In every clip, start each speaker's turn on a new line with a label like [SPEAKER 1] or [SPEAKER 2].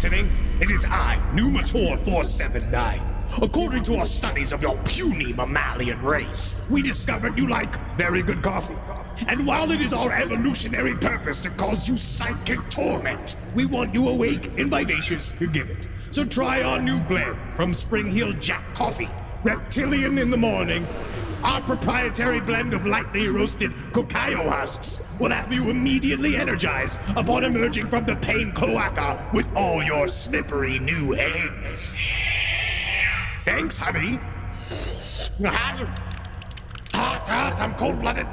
[SPEAKER 1] listening? It is I, Numator 479. According to our studies of your puny mammalian race, we discovered you like very good coffee. And while it is our evolutionary purpose to cause you psychic torment, we want you awake and vivacious to give it. So try our new blend from Spring Hill Jack Coffee, Reptilian in the morning. Our proprietary blend of lightly roasted cacao husks will have you immediately energized upon emerging from the pain cloaca with all your slippery new eggs. Thanks, honey. Hot, I'm cold-blooded.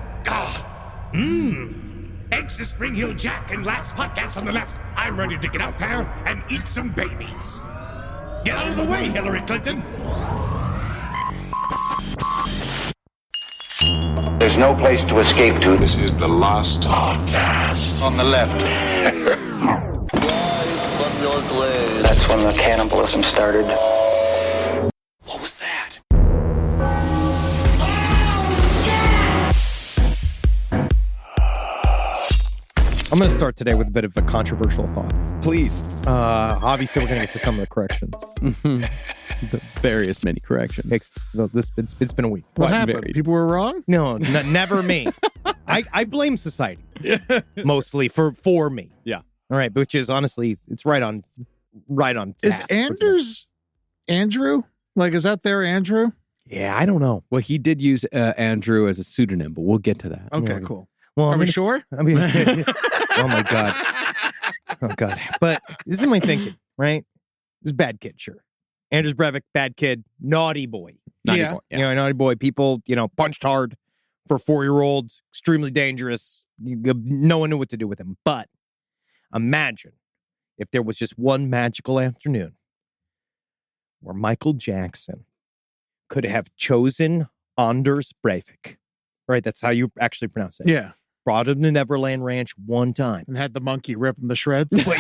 [SPEAKER 1] Thanks to Spring Hill Jack and last podcast on the left, I'm ready to get out there and eat some babies. Get out of the way, Hillary Clinton.
[SPEAKER 2] There's no place to escape to.
[SPEAKER 3] This is the last podcast.
[SPEAKER 2] On the left. That's when the cannibalism started.
[SPEAKER 1] What was that?
[SPEAKER 4] I'm going to start today with a bit of a controversial thought.
[SPEAKER 5] Please.
[SPEAKER 4] Obviously, we're going to get to some of the corrections.
[SPEAKER 5] The various many corrections.
[SPEAKER 4] It's been a week.
[SPEAKER 5] What
[SPEAKER 6] happened?
[SPEAKER 5] varied?
[SPEAKER 6] People were wrong?
[SPEAKER 4] No, never me. I blame society mostly for me.
[SPEAKER 5] Yeah.
[SPEAKER 4] All right, which is honestly, it's right on
[SPEAKER 6] Is
[SPEAKER 4] task.
[SPEAKER 6] Anders Andrew? Like, is that their Andrew?
[SPEAKER 4] Yeah, I don't know.
[SPEAKER 5] Well, he did use Andrew as a pseudonym, but we'll get to that.
[SPEAKER 6] Okay,
[SPEAKER 4] Yeah.
[SPEAKER 6] cool.
[SPEAKER 4] Well,
[SPEAKER 6] Are we sure?
[SPEAKER 4] I mean, oh my god, oh god. But this is my thinking, right? This is bad kid, sure. Anders Breivik, bad kid, naughty boy.
[SPEAKER 5] Naughty
[SPEAKER 6] Yeah.
[SPEAKER 5] boy,
[SPEAKER 4] You know, naughty boy. People, punched hard for 4-year-olds. Extremely dangerous. No one knew what to do with him. But imagine if there was just one magical afternoon where Michael Jackson could have chosen Anders Breivik. Right? That's how you actually pronounce it.
[SPEAKER 6] Yeah.
[SPEAKER 4] Brought him to Neverland Ranch one time.
[SPEAKER 6] And had the monkey rip him to shreds.
[SPEAKER 4] Wait,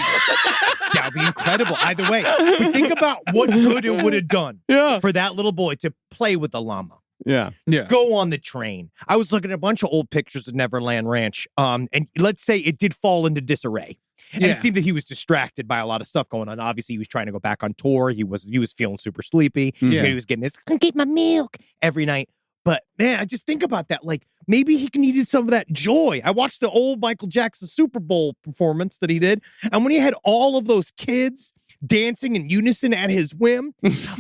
[SPEAKER 4] that would be incredible. Either way, but think about what good it would have done for that little boy to play with the llama.
[SPEAKER 5] Yeah.
[SPEAKER 6] Yeah.
[SPEAKER 4] Go on the train. I was looking at a bunch of old pictures of Neverland Ranch, and let's say it did fall into disarray. And it seemed that he was distracted by a lot of stuff going on. Obviously, he was trying to go back on tour. He was feeling super sleepy.
[SPEAKER 6] Yeah.
[SPEAKER 4] He was getting this, I get my milk every night. But man, I just think about that. Like maybe he needed some of that joy. I watched the old Michael Jackson Super Bowl performance that he did. And when he had all of those kids dancing in unison at his whim,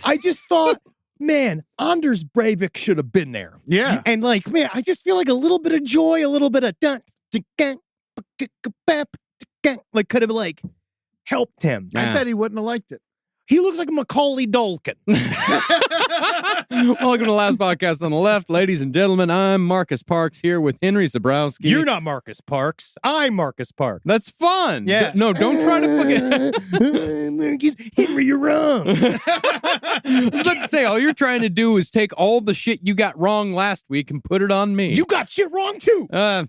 [SPEAKER 4] I just thought, man, Anders Breivik should have been there.
[SPEAKER 6] Yeah.
[SPEAKER 4] And like, man, I just feel like a little bit of joy, a little bit of like could have like helped him.
[SPEAKER 6] I bet he wouldn't have liked it.
[SPEAKER 4] He looks like Macaulay Culkin.
[SPEAKER 5] Welcome to the last podcast on the left. Ladies and gentlemen, I'm Marcus Parks here with Henry Zabrowski.
[SPEAKER 4] You're not Marcus Parks. I'm Marcus Parks.
[SPEAKER 5] That's fun.
[SPEAKER 4] Yeah.
[SPEAKER 5] No, don't try to forget.
[SPEAKER 4] Marcus, Henry, you're wrong.
[SPEAKER 5] I was about to say, all you're trying to do is take all the shit you got wrong last week and put it on me.
[SPEAKER 4] You got shit wrong too.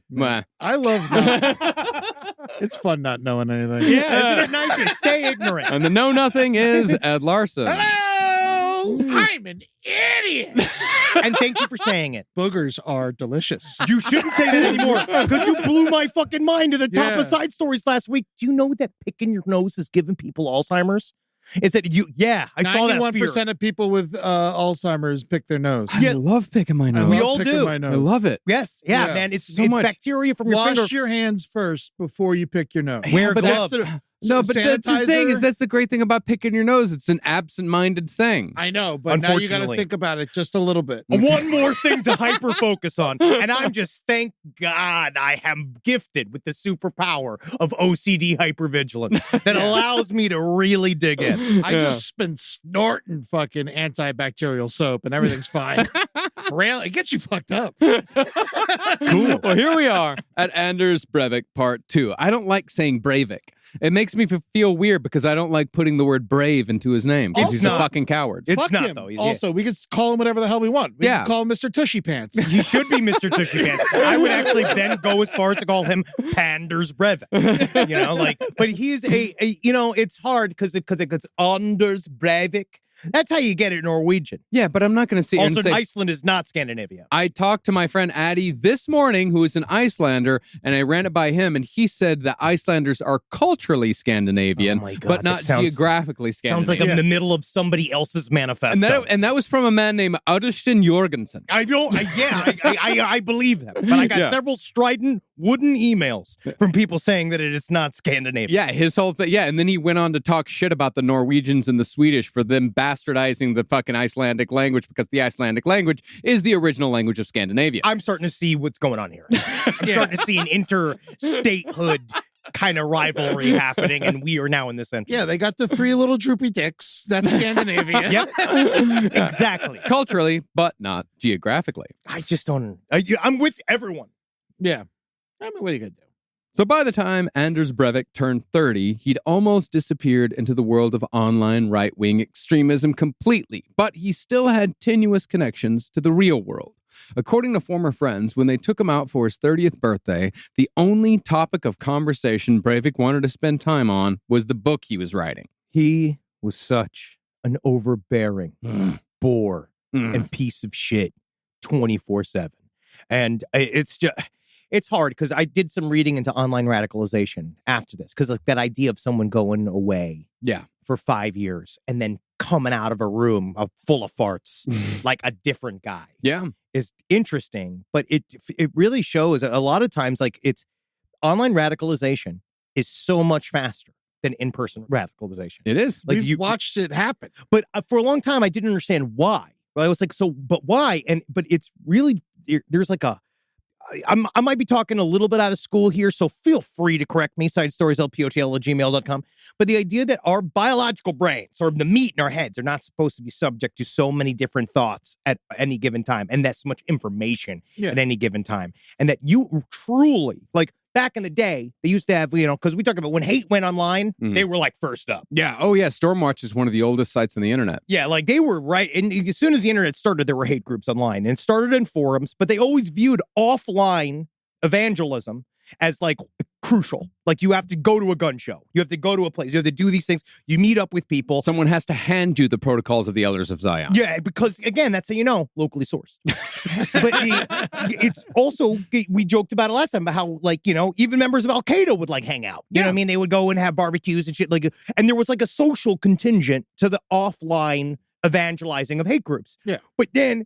[SPEAKER 5] Meh.
[SPEAKER 6] I love that. It's fun not knowing anything.
[SPEAKER 4] Yeah, isn't it nice to stay ignorant?
[SPEAKER 5] And the know-nothing is Ed Larson.
[SPEAKER 6] Hello! I'm an idiot.
[SPEAKER 4] And thank you for saying it.
[SPEAKER 6] Boogers are delicious.
[SPEAKER 4] You shouldn't say that anymore because you blew my fucking mind to the top
[SPEAKER 6] Yeah.
[SPEAKER 4] of side stories last week. Do you know that picking your nose is giving people Alzheimer's? Is that you? Yeah, I saw that.
[SPEAKER 6] 91% of people with Alzheimer's pick their nose.
[SPEAKER 5] I love picking my nose.
[SPEAKER 4] We
[SPEAKER 6] love
[SPEAKER 4] all
[SPEAKER 6] picking
[SPEAKER 4] do.
[SPEAKER 6] my nose.
[SPEAKER 5] I love it.
[SPEAKER 4] Yes, yeah,
[SPEAKER 6] Yeah.
[SPEAKER 4] man. It's
[SPEAKER 5] So much.
[SPEAKER 4] bacteria from your
[SPEAKER 6] Wash
[SPEAKER 4] finger.
[SPEAKER 6] your hands first before you pick your nose.
[SPEAKER 4] Wear
[SPEAKER 5] but
[SPEAKER 4] gloves.
[SPEAKER 5] No, but that's the thing
[SPEAKER 6] sanitizer.
[SPEAKER 5] is that's the great thing about picking your nose. It's an absent-minded thing.
[SPEAKER 6] I know, but now you got to
[SPEAKER 4] Unfortunately.
[SPEAKER 6] think about it just a little bit.
[SPEAKER 4] One more thing to hyper focus on. And I'm just, thank God I am gifted with the superpower of OCD hypervigilance that allows me to really dig in.
[SPEAKER 6] I just been snorting fucking antibacterial soap and everything's fine. It gets you fucked up.
[SPEAKER 5] Cool. Well, here we are at Anders Breivik Part 2. I don't like saying Breivik. It makes me feel weird because I don't like putting the word brave into his name because
[SPEAKER 4] It's
[SPEAKER 5] he's a
[SPEAKER 4] not.
[SPEAKER 5] fucking coward.
[SPEAKER 4] It's
[SPEAKER 6] Fuck
[SPEAKER 4] not,
[SPEAKER 6] him.
[SPEAKER 4] though. Yeah.
[SPEAKER 6] Also, we could call him whatever the hell we want. We
[SPEAKER 5] Yeah.
[SPEAKER 6] can call him Mr. Tushy Pants.
[SPEAKER 4] He should be Mr. Tushy Pants. I would actually then go as far as to call him Anders Breivik. But he's it's hard because it's Anders Breivik. That's how you get it Norwegian.
[SPEAKER 5] Yeah, but I'm not going to see.
[SPEAKER 4] Also,
[SPEAKER 5] and say,
[SPEAKER 4] Iceland is not Scandinavia.
[SPEAKER 5] I talked to my friend Addy this morning, who is an Icelander, and I ran it by him, and he said that Icelanders are culturally Scandinavian,
[SPEAKER 4] Oh my God,
[SPEAKER 5] but not
[SPEAKER 4] that sounds-
[SPEAKER 5] geographically
[SPEAKER 4] Sounds
[SPEAKER 5] Scandinavian.
[SPEAKER 4] like I'm in the middle of somebody else's manifesto.
[SPEAKER 5] And that was from a man named Augustin Jorgensen.
[SPEAKER 4] I don't. I believe them, but I got
[SPEAKER 5] Yeah.
[SPEAKER 4] several strident wooden emails from people saying that it is not Scandinavian.
[SPEAKER 5] Yeah, his whole thing. Yeah, and then he went on to talk shit about the Norwegians and the Swedish for them bastardizing the fucking Icelandic language because the Icelandic language is the original language of Scandinavia.
[SPEAKER 4] I'm starting to see what's going on here. I'm starting to see an interstatehood kind of rivalry happening, and we are now in the center.
[SPEAKER 6] Yeah, they got the three little droopy dicks. That's Scandinavia.
[SPEAKER 4] Yep. Exactly.
[SPEAKER 5] Culturally, but not geographically.
[SPEAKER 4] I just don't. I'm with everyone.
[SPEAKER 6] Yeah. I mean, what are you going to do?
[SPEAKER 5] So by the time Anders Breivik turned 30, he'd almost disappeared into the world of online right-wing extremism completely, but he still had tenuous connections to the real world. According to former friends, when they took him out for his 30th birthday, the only topic of conversation Breivik wanted to spend time on was the book he was writing.
[SPEAKER 4] He was such an overbearing bore and piece of shit 24/7. And it's hard because I did some reading into online radicalization after this, because like that idea of someone going away for 5 years and then coming out of a room full of farts like a different guy is interesting. But it really shows a lot of times like it's online radicalization is so much faster than in-person radicalization.
[SPEAKER 5] It is.
[SPEAKER 4] Like
[SPEAKER 6] We've watched it happen.
[SPEAKER 4] But for a long time, I didn't understand why. I was like, but why? But it's really, there's like I might be talking a little bit out of school here, so feel free to correct me, sidestorieslpotl@gmail.com. But the idea that our biological brains, or the meat in our heads, are not supposed to be subject to so many different thoughts at any given time, and that's so much information at any given time. And that you truly, like, back in the day, they used to have, because we talk about when hate went online, they were like first up.
[SPEAKER 5] Yeah. Oh, yeah. Stormwatch is one of the oldest sites on the internet.
[SPEAKER 4] Yeah, like they were right. And as soon as the internet started, there were hate groups online, and it started in forums, but they always viewed offline evangelism as like crucial. Like you have to go to a gun show. You have to go to a place. You have to do these things. You meet up with people.
[SPEAKER 5] Someone has to hand you the protocols of the Elders of Zion.
[SPEAKER 4] Yeah, because again, that's how you know, locally sourced. But it's also, we joked about it last time, about how even members of Al Qaeda would like hang out. You know what I mean? They would go and have barbecues and shit and there was like a social contingent to the offline evangelizing of hate groups.
[SPEAKER 6] Yeah.
[SPEAKER 4] But then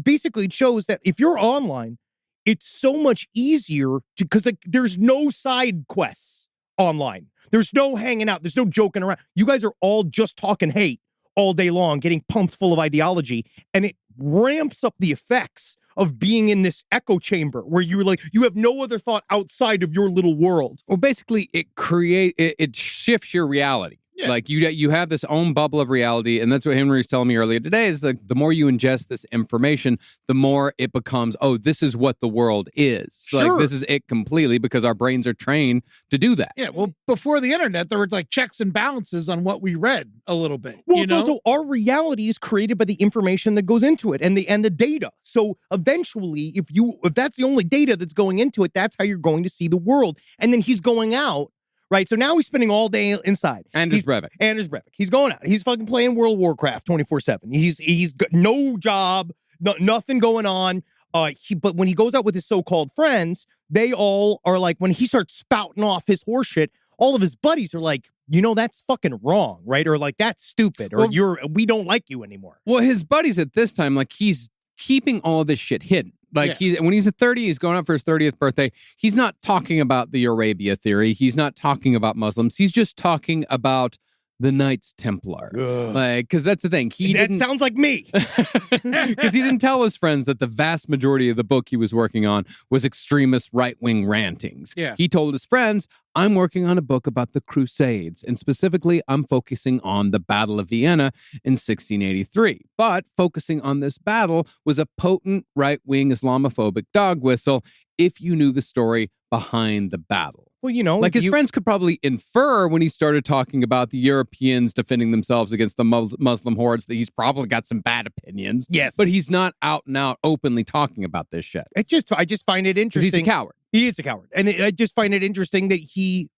[SPEAKER 4] basically it shows that if you're online, it's so much easier because there's no side quests online. There's no hanging out. There's no joking around. You guys are all just talking hate all day long, getting pumped full of ideology. And it ramps up the effects of being in this echo chamber where you have no other thought outside of your little world.
[SPEAKER 5] Well, basically, it shifts your reality. Yeah. Like you have this own bubble of reality, and that's what Henry was telling me earlier today, is like the more you ingest this information, the more it becomes, oh, this is what the world is.
[SPEAKER 4] Sure.
[SPEAKER 5] Like this is it completely, because our brains are trained to do that.
[SPEAKER 6] Yeah, well, before the internet, there were like checks and balances on what we read a little bit.
[SPEAKER 4] Well, it's also our reality is created by the information that goes into it and the data. So eventually, if that's the only data that's going into it, that's how you're going to see the world. And then he's going out. Right, so now he's spending all day inside.
[SPEAKER 5] Anders Breivik.
[SPEAKER 4] He's going out. He's fucking playing World of Warcraft 24/7. He's got no job, nothing going on. But when he goes out with his so-called friends, they all are like, when he starts spouting off his horseshit, all of his buddies are like, that's fucking wrong, right? Or like, that's stupid, or we don't like you anymore.
[SPEAKER 5] Well, his buddies at this time, like, he's keeping all of this shit hidden. Like when he's at 30, he's going out for his 30th birthday. He's not talking about the Arabia theory. He's not talking about Muslims. He's just talking about the Knights Templar. Like, because that's the thing.
[SPEAKER 4] That sounds like me.
[SPEAKER 5] Because he didn't tell his friends that the vast majority of the book he was working on was extremist right-wing rantings.
[SPEAKER 6] Yeah.
[SPEAKER 5] He told his friends, I'm working on a book about the Crusades, and specifically, I'm focusing on the Battle of Vienna in 1683. But focusing on this battle was a potent right-wing Islamophobic dog whistle if you knew the story behind the battle.
[SPEAKER 4] Well,
[SPEAKER 5] like his friends could probably infer when he started talking about the Europeans defending themselves against the Muslim hordes that he's probably got some bad opinions.
[SPEAKER 4] Yes.
[SPEAKER 5] But he's not out and out openly talking about this shit.
[SPEAKER 4] I just find it interesting.
[SPEAKER 5] He's a coward.
[SPEAKER 4] He is a coward. And I just find it interesting that he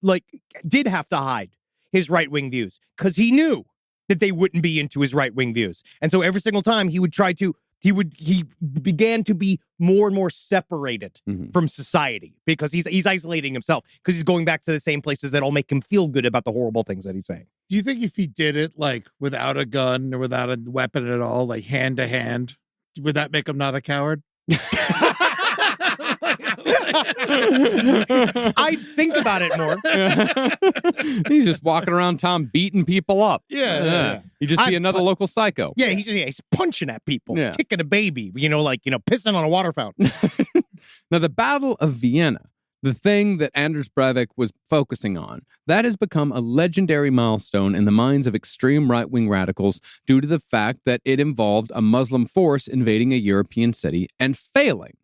[SPEAKER 4] did have to hide his right-wing views because he knew that they wouldn't be into his right-wing views. And so every single time he began to be more and more separated from society because he's isolating himself because he's going back to the same places that all make him feel good about the horrible things that he's saying.
[SPEAKER 6] Do you think if he did it like without a gun or without a weapon at all, like hand to hand, would that make him not a coward?
[SPEAKER 4] I'd think about it more.
[SPEAKER 5] He's just walking around town beating people up.
[SPEAKER 6] Yeah.
[SPEAKER 5] You just see another local psycho.
[SPEAKER 4] Yeah, he's punching at people,
[SPEAKER 5] Yeah.
[SPEAKER 4] kicking a baby, pissing on a water fountain.
[SPEAKER 5] Now, the Battle of Vienna, the thing that Anders Breivik was focusing on, that has become a legendary milestone in the minds of extreme right-wing radicals due to the fact that it involved a Muslim force invading a European city and failing.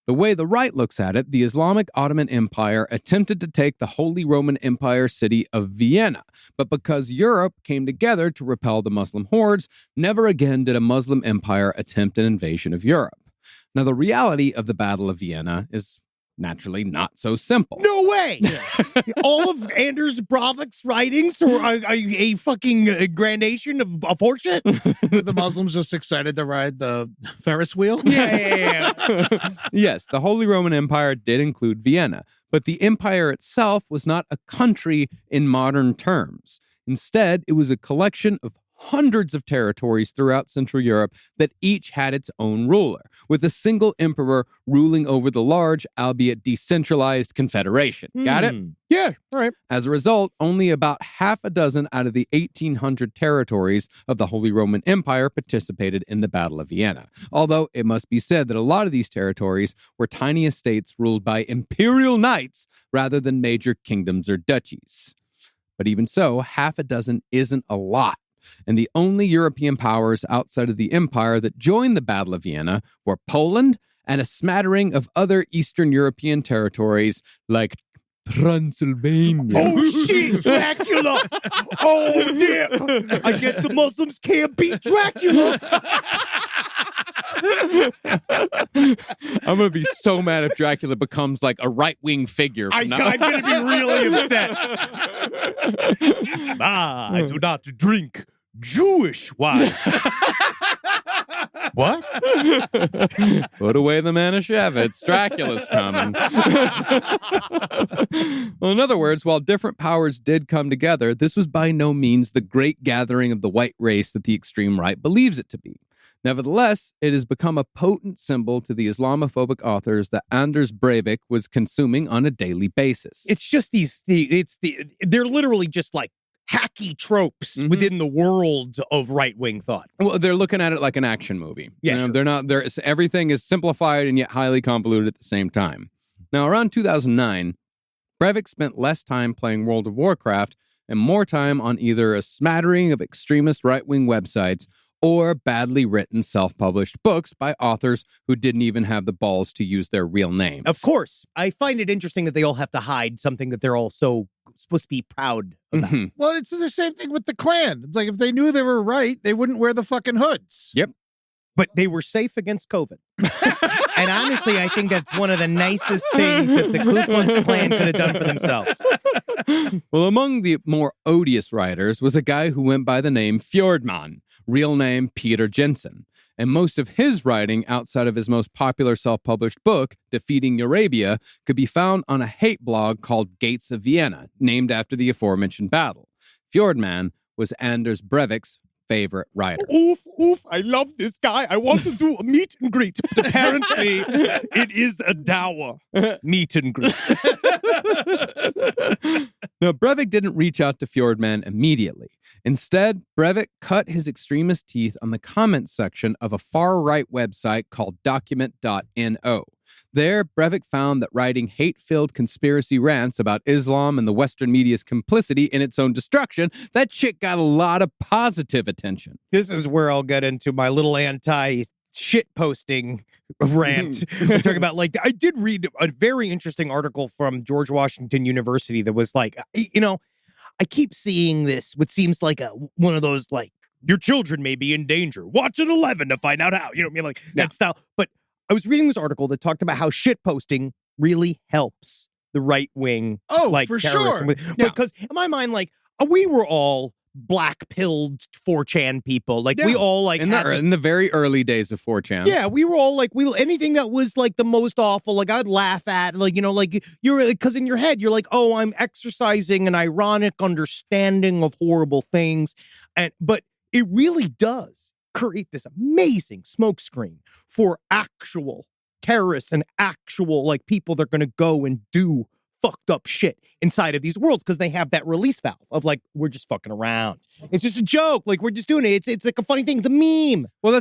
[SPEAKER 5] The way the right looks at it, the Islamic Ottoman Empire attempted to take the Holy Roman Empire city of Vienna, but because Europe came together to repel the Muslim hordes, never again did a Muslim empire attempt an invasion of Europe. Now, the reality of the Battle of Vienna is naturally not so simple.
[SPEAKER 4] No way! All of Anders Breivik's writings were a fucking gradation of a fortune?
[SPEAKER 6] Were the Muslims just excited to ride the Ferris wheel?
[SPEAKER 4] Yeah.
[SPEAKER 5] Yes, the Holy Roman Empire did include Vienna, but the empire itself was not a country in modern terms. Instead, it was a collection of hundreds of territories throughout Central Europe that each had its own ruler, with a single emperor ruling over the large, albeit decentralized confederation. Got it?
[SPEAKER 4] Yeah, all right.
[SPEAKER 5] As a result, only about half a dozen out of the 1,800 territories of the Holy Roman Empire participated in the Battle of Vienna. Although it must be said that a lot of these territories were tiny estates ruled by imperial knights rather than major kingdoms or duchies. But even so, half a dozen isn't a lot. And the only European powers outside of the empire that joined the Battle of Vienna were Poland and a smattering of other Eastern European territories like Transylvania.
[SPEAKER 4] Oh, shit, Dracula! Oh, dear! I guess the Muslims can't beat Dracula!
[SPEAKER 5] I'm going to be so mad if Dracula becomes like a right-wing figure.
[SPEAKER 4] I'm going to be really upset. I do not drink Jewish wine. What?
[SPEAKER 5] Put away the Manischewitz. Dracula's coming. Well, in other words, while different powers did come together, this was by no means the great gathering of the white race that the extreme right believes it to be. Nevertheless, it has become a potent symbol to the Islamophobic authors that Anders Breivik was consuming on a daily basis.
[SPEAKER 4] It's just they're literally just like hacky tropes within the world of right-wing thought.
[SPEAKER 5] Well, they're looking at it like an action movie.
[SPEAKER 4] Yeah, sure.
[SPEAKER 5] They're not. Everything is simplified and yet highly convoluted at the same time. Now, around 2009, Breivik spent less time playing World of Warcraft and more time on either a smattering of extremist right-wing websites or badly written self-published books by authors who didn't even have the balls to use their real names.
[SPEAKER 4] Of course. I find it interesting that they all have to hide something that they're all so supposed to be proud about.
[SPEAKER 6] Well, it's the same thing with the Klan. It's like if they knew they were right, they wouldn't wear the fucking hoods.
[SPEAKER 5] Yep.
[SPEAKER 4] But they were safe against COVID. And honestly, I think that's one of the nicest things that the Ku Klux Klan could have done for themselves.
[SPEAKER 5] Well, among the more odious writers was a guy who went by the name Fjordman, real name Peter Jensen. And most of his writing outside of his most popular self-published book, Defeating Eurabia, could be found on a hate blog called Gates of Vienna, named after the aforementioned battle. Fjordman was Anders Breivik's favorite writer.
[SPEAKER 4] Oof, I love this guy. I want to do a meet and greet. But apparently, it is a dour meet and greet.
[SPEAKER 5] Now, Breivik didn't reach out to Fjordman immediately. Instead, Breivik cut his extremist teeth on the comments section of a far-right website called document.no. There, Breivik found that writing hate-filled conspiracy rants about Islam and the Western media's complicity in its own destruction, that shit got a lot of positive attention.
[SPEAKER 4] This is where I'll get into my little anti-shit posting rant. We're talking about, like, I did read a very interesting article from George Washington University that was like, I keep seeing this, what seems like one of those, like, your children may be in danger. Watch at 11 to find out how. You know what I mean? Like, that style. But I was reading this article that talked about how shit posting really helps the right wing.
[SPEAKER 6] Oh,
[SPEAKER 4] like,
[SPEAKER 6] for
[SPEAKER 4] terrorism.
[SPEAKER 6] sure.
[SPEAKER 4] Because in my mind, like, we were all black-pilled 4chan people. Like, we all, like,
[SPEAKER 5] in the very early days of 4chan.
[SPEAKER 4] Yeah, we were all, like, anything that was, like, the most awful, like, I'd laugh at, like, you know, like, because in your head, you're like, oh, I'm exercising an ironic understanding of horrible things. But it really does create this amazing smokescreen for actual terrorists and actual, like, people that are going to go and do fucked up shit inside of these worlds because they have that release valve of, like, we're just fucking around. It's just a joke. Like, we're just doing it. It's like a funny thing. It's a meme.
[SPEAKER 5] Well,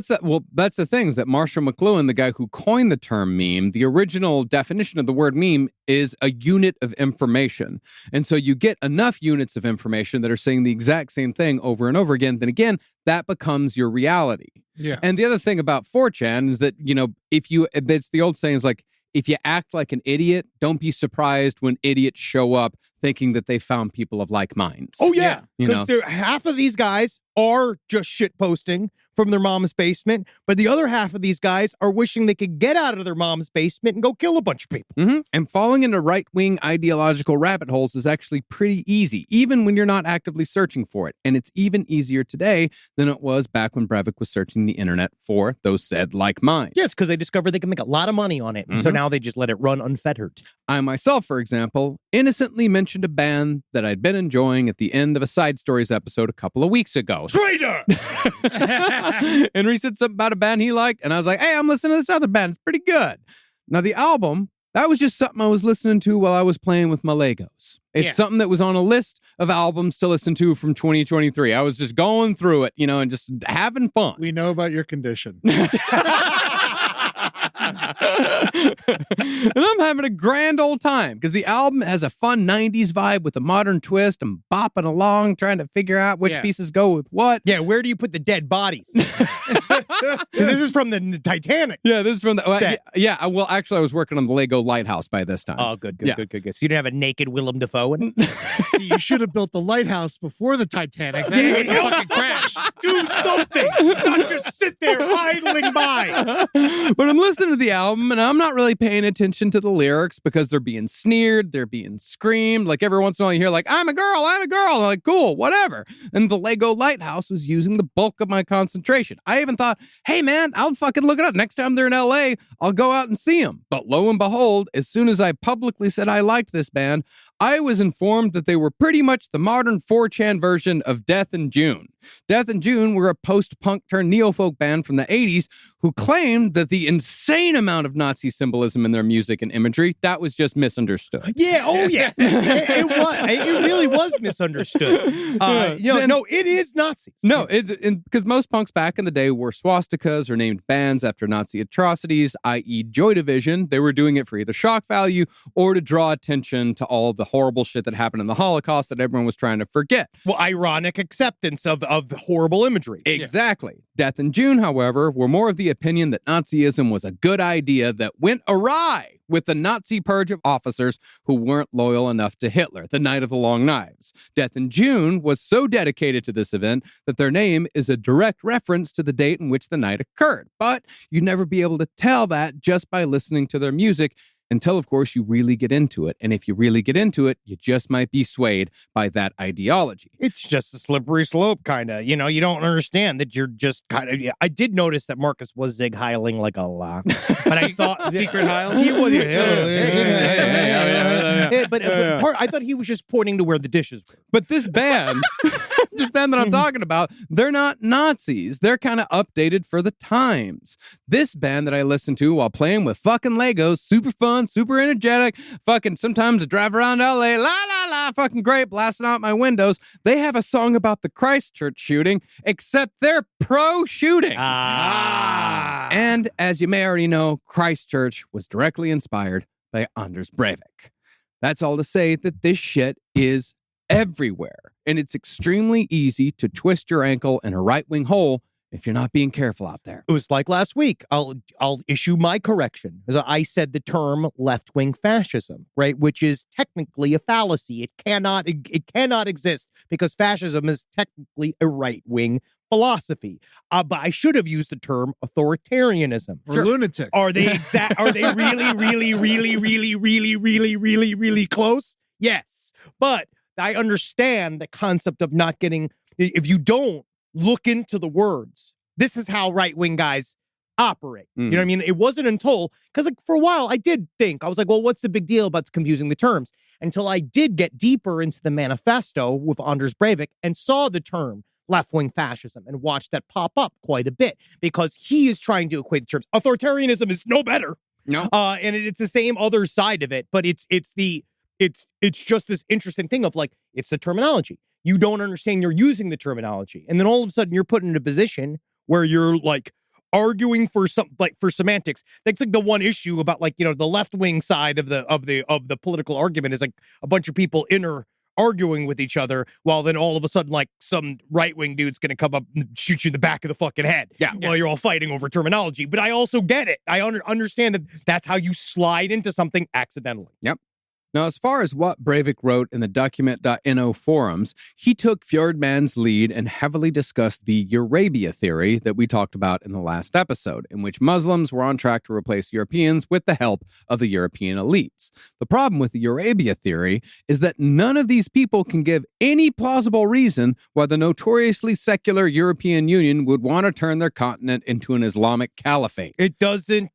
[SPEAKER 5] that's the thing is that Marshall McLuhan, the guy who coined the term meme, the original definition of the word meme is a unit of information. And so you get enough units of information that are saying the exact same thing over and over again, then again, that becomes your reality.
[SPEAKER 6] Yeah.
[SPEAKER 5] And the other thing about 4chan is that, you know, it's the old saying is like, if you act like an idiot, don't be surprised when idiots show up thinking that they found people of like minds.
[SPEAKER 4] Oh, yeah.
[SPEAKER 5] You know?
[SPEAKER 4] Because half of these guys are just shit posting from their mom's basement, but the other half of these guys are wishing they could get out of their mom's basement and go kill a bunch of people.
[SPEAKER 5] Mm-hmm. And falling into right-wing ideological rabbit holes is actually pretty easy, even when you're not actively searching for it. And it's even easier today than it was back when Breivik was searching the internet for those said like minds.
[SPEAKER 4] Yes, because they discovered they can make a lot of money on it. And so now they just let it run unfettered.
[SPEAKER 5] I myself, for example, innocently mentioned a band that I'd been enjoying at the end of a Side Stories episode a couple of weeks ago.
[SPEAKER 1] Traitor!
[SPEAKER 5] Henry said something about a band he liked, and I was like, hey, I'm listening to this other band. It's pretty good. Now, the album, that was just something I was listening to while I was playing with my Legos. It's something that was on a list of albums to listen to from 2023. I was just going through it, you know, and just having fun.
[SPEAKER 6] We know about your condition.
[SPEAKER 5] And I'm having a grand old time because the album has a fun 90s vibe with a modern twist. I'm bopping along trying to figure out which pieces go with what.
[SPEAKER 4] Yeah, where do you put the dead bodies? Because this is from the Titanic.
[SPEAKER 5] Yeah, this is from the
[SPEAKER 4] set.
[SPEAKER 5] Well, actually, I was working on the Lego Lighthouse by this time.
[SPEAKER 4] Oh, good. So you didn't have a naked Willem Dafoe in it?
[SPEAKER 6] See, you should have built the lighthouse before the Titanic. Then it would have fucking crashed.
[SPEAKER 4] Do something, not just sit there idling by.
[SPEAKER 5] But I'm listening to the album, and I'm not really paying attention to the lyrics because they're being sneered, they're being screamed. Like, every once in a while you hear, like, I'm a girl. I'm like, cool, whatever. And the Lego Lighthouse was using the bulk of my concentration. I even thought, hey, man, I'll fucking look it up. Next time they're in L.A., I'll go out and see them. But lo and behold, as soon as I publicly said I liked this band, I was informed that they were pretty much the modern 4chan version of Death in June. Death in June were a post-punk turned neo-folk band from the 80s who claimed that the insane amount of Nazi symbolism in their music and imagery, that was just misunderstood.
[SPEAKER 4] Yeah, oh yes. It was. It really was misunderstood. No, it is Nazis.
[SPEAKER 5] No, because most punks back in the day wore swastikas or named bands after Nazi atrocities, i.e. Joy Division. They were doing it for either shock value or to draw attention to all of the horrible shit that happened in the Holocaust that everyone was trying to forget.
[SPEAKER 4] Well, ironic acceptance of horrible imagery.
[SPEAKER 5] Exactly. Yeah. Death in June, however, were more of the opinion that Nazism was a good idea that went awry with the Nazi purge of officers who weren't loyal enough to Hitler, the Night of the Long Knives. Death in June was so dedicated to this event that their name is a direct reference to the date in which the night occurred. But you'd never be able to tell that just by listening to their music until, of course, you really get into it. And if you really get into it, you just might be swayed by that ideology.
[SPEAKER 4] It's just a slippery slope, kind of. You know, you don't understand that you're just kind of... I did notice that Marcus was Zig heiling like a lot. But I thought...
[SPEAKER 6] Secret Hiles?
[SPEAKER 4] He was... But I thought he was just pointing to where the dishes were.
[SPEAKER 5] But this band... This band that I'm talking about, they're not Nazis. They're kind of updated for the times. This band that I listen to while playing with fucking Legos, super fun, super energetic, fucking sometimes I drive around LA, la la la, fucking great, blasting out my windows. They have a song about the Christchurch shooting, except they're pro-shooting. And as you may already know, Christchurch was directly inspired by Anders Breivik. That's all to say that this shit is everywhere. And it's extremely easy to twist your ankle in a right-wing hole if you're not being careful out there.
[SPEAKER 4] It was like last week. I'll issue my correction. I said the term left-wing fascism, right? Which is technically a fallacy. It cannot exist because fascism is technically a right-wing philosophy. But I should have used the term authoritarianism.
[SPEAKER 6] Or lunatic.
[SPEAKER 4] Are they really close? Yes. But I understand the concept of not getting, If you don't look into the words, this is how right-wing guys operate. You know what I mean? It wasn't until, because like for a while I did think, I was like, well, what's the big deal about confusing the terms? Until I did get deeper into the manifesto with Anders Breivik and saw the term left-wing fascism and watched that pop up quite a bit, because he is trying to equate the terms. Authoritarianism is no better.
[SPEAKER 5] No.
[SPEAKER 4] And it's the same other side of it, but it's just this interesting thing of like, it's the terminology. You don't understand you're using the terminology. And then all of a sudden you're put in a position where you're like arguing for for semantics. That's like the one issue about like, you know, the left-wing side of the political argument is like a bunch of people arguing with each other, while then all of a sudden like some right-wing dude's gonna come up and shoot you in the back of the fucking head while you're all fighting over terminology. But I also get it. I understand that that's how you slide into something accidentally.
[SPEAKER 5] Yep. Now, as far as what Breivik wrote in the document.no forums, he took Fjordman's lead and heavily discussed the Eurabia theory that we talked about in the last episode, in which Muslims were on track to replace Europeans with the help of the European elites. The problem with the Eurabia theory is that none of these people can give any plausible reason why the notoriously secular European Union would want to turn their continent into an Islamic caliphate.
[SPEAKER 4] It doesn't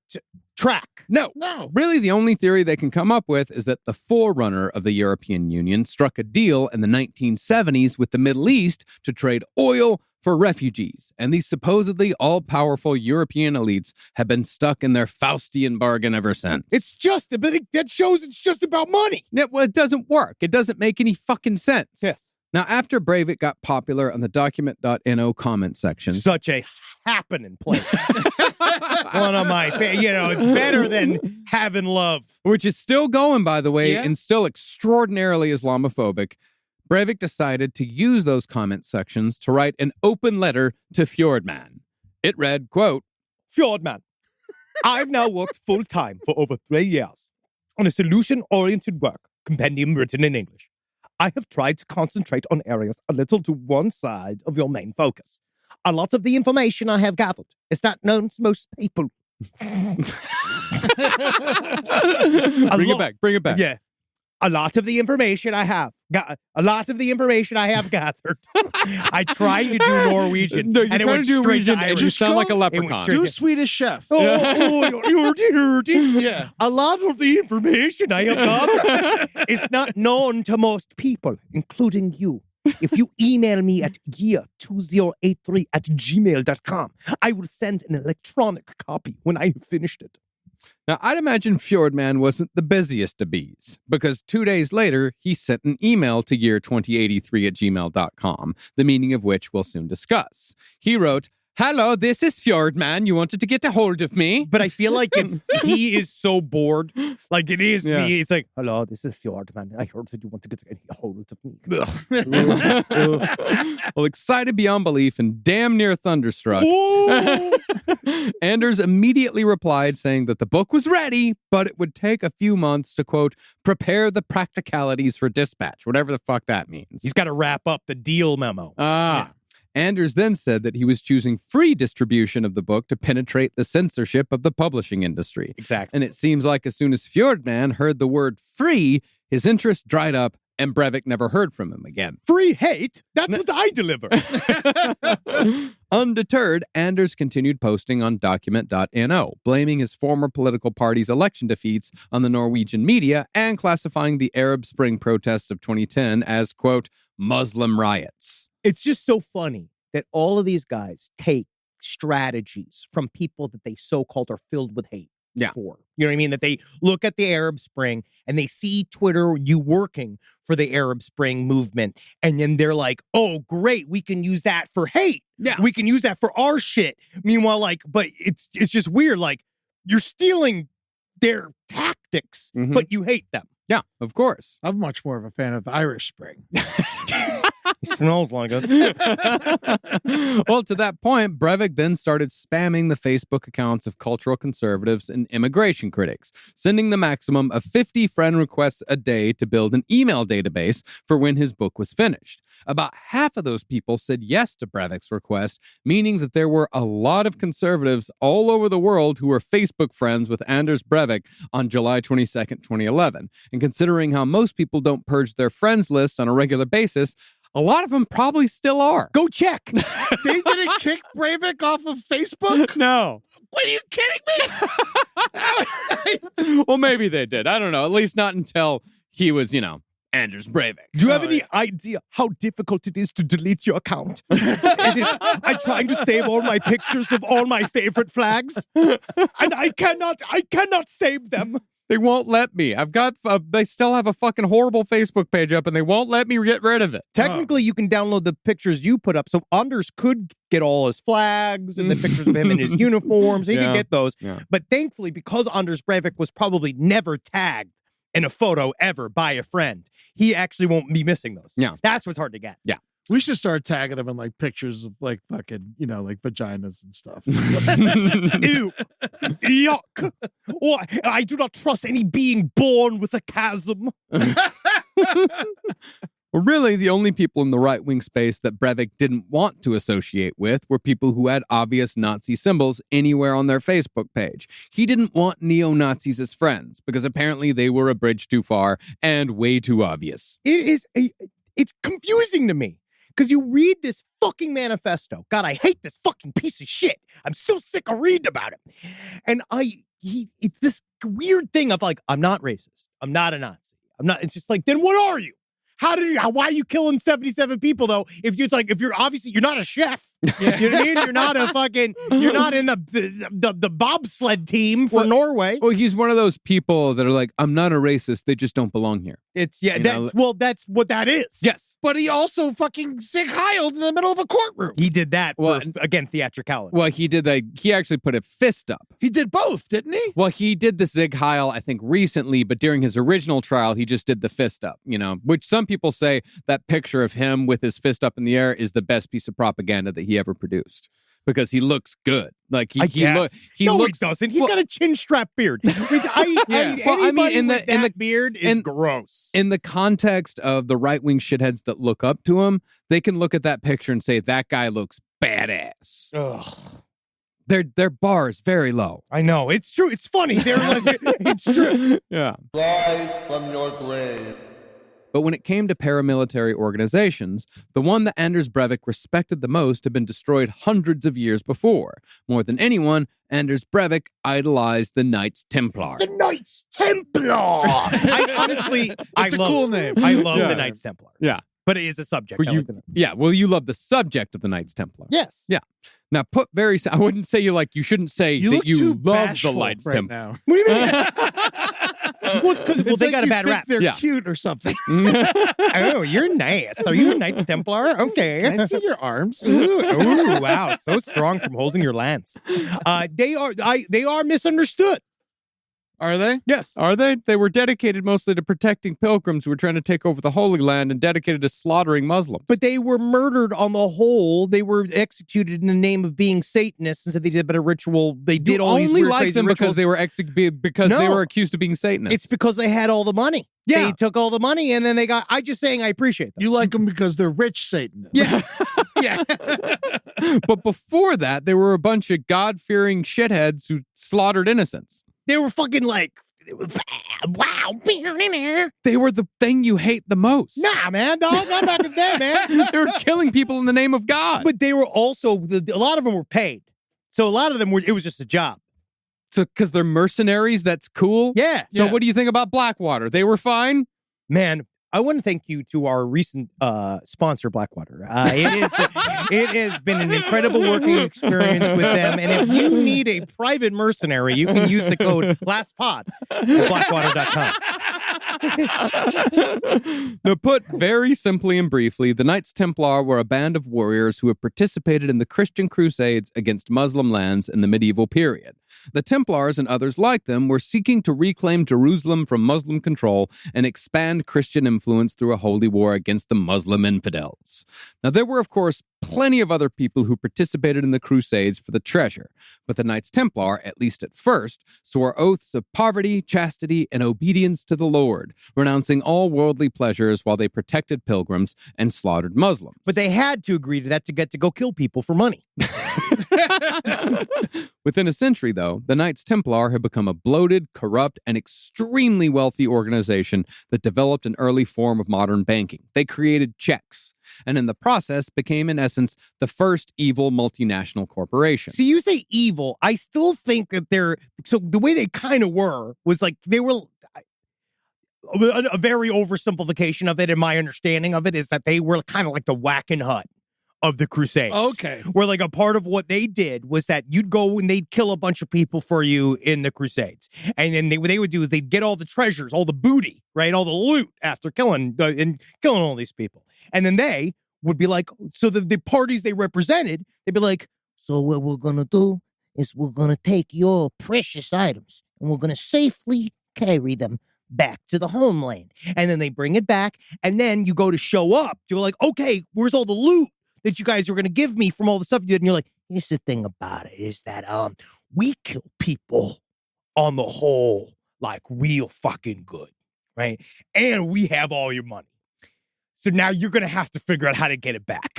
[SPEAKER 4] track.
[SPEAKER 5] No. Really, the only theory they can come up with is that the forerunner of the European Union struck a deal in the 1970s with the Middle East to trade oil for refugees. And these supposedly all-powerful European elites have been stuck in their Faustian bargain ever since.
[SPEAKER 4] That shows it's just about money.
[SPEAKER 5] Yeah, well, it doesn't work. It doesn't make any fucking sense.
[SPEAKER 4] Yes.
[SPEAKER 5] Now, after Breivik got popular on the document.no comment section...
[SPEAKER 4] Such a happening place. One of my it's better than having love.
[SPEAKER 5] Which is still going, by the way, and still extraordinarily Islamophobic. Breivik decided to use those comment sections to write an open letter to Fjordman. It read, quote,
[SPEAKER 4] Fjordman, I've now worked full-time for over 3 years on a solution-oriented work compendium written in English. I have tried to concentrate on areas a little to one side of your main focus. A lot of the information I have gathered is not known to most people.
[SPEAKER 5] Bring it back.
[SPEAKER 4] Yeah. A lot of the information I have gathered. I tried to do Norwegian.
[SPEAKER 5] No, you're
[SPEAKER 4] and it
[SPEAKER 5] trying
[SPEAKER 4] went
[SPEAKER 5] to do
[SPEAKER 4] straight
[SPEAKER 5] Norwegian
[SPEAKER 4] to
[SPEAKER 5] and
[SPEAKER 4] Irish.
[SPEAKER 5] you sound like a
[SPEAKER 4] It went
[SPEAKER 5] leprechaun.
[SPEAKER 4] straight
[SPEAKER 6] Do
[SPEAKER 4] to-
[SPEAKER 6] Swedish Chef.
[SPEAKER 4] Yeah. A lot of the information I have gathered is not known to most people, including you. If you email me at gear2083@gmail.com, I will send an electronic copy when I have finished it.
[SPEAKER 5] Now, I'd imagine Fjordman wasn't the busiest of bees, because 2 days later, he sent an email to year2083@gmail.com, the meaning of which we'll soon discuss. He wrote, "Hello, this is Fjordman. You wanted to get a hold of me?"
[SPEAKER 4] But I feel like he is so bored. Like it is me. It's like, hello, this is Fjordman. I heard that you want to get a hold of me.
[SPEAKER 5] Well, excited beyond belief and damn near thunderstruck, Anders immediately replied saying that the book was ready, but it would take a few months to, quote, prepare the practicalities for dispatch, whatever the fuck that means.
[SPEAKER 4] He's got to wrap up the deal memo.
[SPEAKER 5] Anders then said that he was choosing free distribution of the book to penetrate the censorship of the publishing industry.
[SPEAKER 4] Exactly.
[SPEAKER 5] And it seems like as soon as Fjordman heard the word free, his interest dried up and Breivik never heard from him again.
[SPEAKER 4] Free hate? That's what I deliver.
[SPEAKER 5] Undeterred, Anders continued posting on document.no, blaming his former political party's election defeats on the Norwegian media and classifying the Arab Spring protests of 2010 as, quote, Muslim riots.
[SPEAKER 4] It's just so funny that all of these guys take strategies from people that they so-called are filled with hate for. You know what I mean? That they look at the Arab Spring and they see Twitter, you working for the Arab Spring movement. And then they're like, oh, great, we can use that for hate.
[SPEAKER 5] Yeah.
[SPEAKER 4] We can use that for our shit. Meanwhile, like, but it's just weird. Like, you're stealing their tactics, but you hate them.
[SPEAKER 5] Yeah, of course.
[SPEAKER 6] I'm much more of a fan of Irish Spring.
[SPEAKER 4] He smells like it.
[SPEAKER 5] Well, to that point, Breivik then started spamming the Facebook accounts of cultural conservatives and immigration critics, sending the maximum of 50 friend requests a day to build an email database for when his book was finished. About half of those people said yes to Breivik's request, meaning that there were a lot of conservatives all over the world who were Facebook friends with Anders Breivik on July 22nd, 2011. And considering how most people don't purge their friends list on a regular basis, A lot of them probably still are.
[SPEAKER 4] Go check.
[SPEAKER 6] They didn't kick Breivik off of Facebook?
[SPEAKER 5] No.
[SPEAKER 6] What, are you kidding me?
[SPEAKER 5] Well, maybe they did. I don't know. At least not until he was, Anders Breivik.
[SPEAKER 4] Do you have any idea how difficult it is to delete your account? I'm trying to save all my pictures of all my favorite flags, and I cannot save them.
[SPEAKER 5] They won't let me. They still have a fucking horrible Facebook page up and they won't let me get rid of it.
[SPEAKER 4] Technically, you can download the pictures you put up. So Anders could get all his flags and the pictures of him in his uniforms. He could get those.
[SPEAKER 5] Yeah.
[SPEAKER 4] But thankfully, because Anders Breivik was probably never tagged in a photo ever by a friend, he actually won't be missing those.
[SPEAKER 5] Yeah.
[SPEAKER 4] That's what's hard to get.
[SPEAKER 5] Yeah.
[SPEAKER 6] We should start tagging him in like pictures of like fucking, like vaginas and stuff.
[SPEAKER 4] Ew. Yuck. Oh, I do not trust any being born with a chasm.
[SPEAKER 5] Well, really, the only people in the right-wing space that Breivik didn't want to associate with were people who had obvious Nazi symbols anywhere on their Facebook page. He didn't want neo-Nazis as friends because apparently they were a bridge too far and way too obvious.
[SPEAKER 4] It's confusing to me. Because you read this fucking manifesto. God, I hate this fucking piece of shit. I'm so sick of reading about it. And it's this weird thing of like, I'm not racist. I'm not a Nazi. It's just like, then what are you? Why are you killing 77 people though? If you're obviously, you're not a chef. Yeah. You know what I mean? You're not in the bobsled team for Norway.
[SPEAKER 5] Well, he's one of those people that are like, I'm not a racist. They just don't belong here.
[SPEAKER 4] That's what that is.
[SPEAKER 5] Yes.
[SPEAKER 6] But he also fucking Sig Heiled in the middle of a courtroom.
[SPEAKER 4] He did that for, again, theatricality.
[SPEAKER 5] Well, he did that. He actually put a fist up.
[SPEAKER 6] He did both, didn't he?
[SPEAKER 5] Well, he did the Sig Heil, I think, recently, but during his original trial, he just did the fist up, which some people say that picture of him with his fist up in the air is the best piece of propaganda that he ever produced. Because he looks good. Like he looks.
[SPEAKER 4] He doesn't. He's got a chin strap beard. Anybody with that beard is gross.
[SPEAKER 5] In the context of the right wing shitheads that look up to him, they can look at that picture and say that guy looks badass.
[SPEAKER 4] Ugh.
[SPEAKER 5] Their bar is very low.
[SPEAKER 4] I know. It's true. It's funny. It's true.
[SPEAKER 5] Yeah.
[SPEAKER 7] Rise from your grave.
[SPEAKER 5] But when it came to paramilitary organizations, the one that Anders Breivik respected the most had been destroyed hundreds of years before. More than anyone, Anders Breivik idolized the Knights Templar.
[SPEAKER 4] The Knights Templar! I love
[SPEAKER 6] cool name.
[SPEAKER 4] I love the Knights Templar.
[SPEAKER 5] Yeah.
[SPEAKER 4] But it is a subject.
[SPEAKER 5] You love the subject of the Knights Templar.
[SPEAKER 4] Yes.
[SPEAKER 5] Yeah. Now, I wouldn't say you shouldn't say that you love the Knights Templar.
[SPEAKER 6] Now.
[SPEAKER 4] What do you mean? Well, it's because they got a bad rap.
[SPEAKER 6] They're cute or something.
[SPEAKER 4] Oh, you're nice. Are you a Knights Templar? Okay.
[SPEAKER 6] Can I see your arms?
[SPEAKER 4] Ooh, wow. So strong from holding your lance. They are misunderstood.
[SPEAKER 6] Are they?
[SPEAKER 4] Yes.
[SPEAKER 5] Are they? They were dedicated mostly to protecting pilgrims who were trying to take over the Holy Land and dedicated to slaughtering Muslims.
[SPEAKER 4] But they were murdered on the whole. They were executed in the name of being Satanists and said they did a better ritual. They did all these weird, crazy
[SPEAKER 5] them
[SPEAKER 4] rituals.
[SPEAKER 5] Because they were they were accused of being Satanists.
[SPEAKER 4] It's because they had all the money.
[SPEAKER 5] Yeah.
[SPEAKER 4] They took all the money and then I'm just saying I appreciate them.
[SPEAKER 6] You like them because they're rich Satanists.
[SPEAKER 4] Yeah.
[SPEAKER 6] Yeah.
[SPEAKER 5] But before that, they were a bunch of God-fearing shitheads who slaughtered innocents.
[SPEAKER 4] They were fucking like, wow.
[SPEAKER 5] They were the thing you hate the most.
[SPEAKER 4] Nah, man, dog. Not back in the day, man.
[SPEAKER 5] They were killing people in the name of God.
[SPEAKER 4] But they were also, a lot of them were paid. So a lot of them it was just a job.
[SPEAKER 5] So, because they're mercenaries, that's cool?
[SPEAKER 4] Yeah.
[SPEAKER 5] So what do you think about Blackwater? They were fine?
[SPEAKER 4] Man, I want to thank you to our recent sponsor, Blackwater. It has been an incredible working experience with them. And if you need a private mercenary, you can use the code LASTPOD at blackwater.com.
[SPEAKER 5] Now, put very simply and briefly, the Knights Templar were a band of warriors who had participated in the Christian Crusades against Muslim lands in the medieval period. The Templars and others like them were seeking to reclaim Jerusalem from Muslim control and expand Christian influence through a holy war against the Muslim infidels. Now, there were, of course, plenty of other people who participated in the Crusades for the treasure, but the Knights Templar, at least at first, swore oaths of poverty, chastity, and obedience to the Lord, renouncing all worldly pleasures while they protected pilgrims and slaughtered Muslims.
[SPEAKER 4] But they had to agree to that to get to go kill people for money.
[SPEAKER 5] Within a century, though, the Knights Templar had become a bloated, corrupt, and extremely wealthy organization that developed an early form of modern banking. They created checks. and in the process became, in essence, the first evil multinational corporation.
[SPEAKER 4] So you say evil. I still think that so the way they kind of was like they were a very oversimplification of it, and my understanding of it is that they were kind of like the whacking hut of the Crusades.
[SPEAKER 6] Okay.
[SPEAKER 4] Where like a part of what they did was that you'd go and they'd kill a bunch of people for you in the Crusades. And then what they would do is they'd get all the treasures, all the booty, right? All the loot after killing all these people. And then they would be like, so the parties they represented, they'd be like, so what we're going to do is we're going to take your precious items and we're going to safely carry them back to the homeland. And then they bring it back. And then you go to show up. You're like, okay, where's all the loot that you guys are going to give me from all the stuff you did? And you're like, here's the thing about it is that we kill people on the whole like real fucking good, right? And we have all your money. So now you're going to have to figure out how to get it back.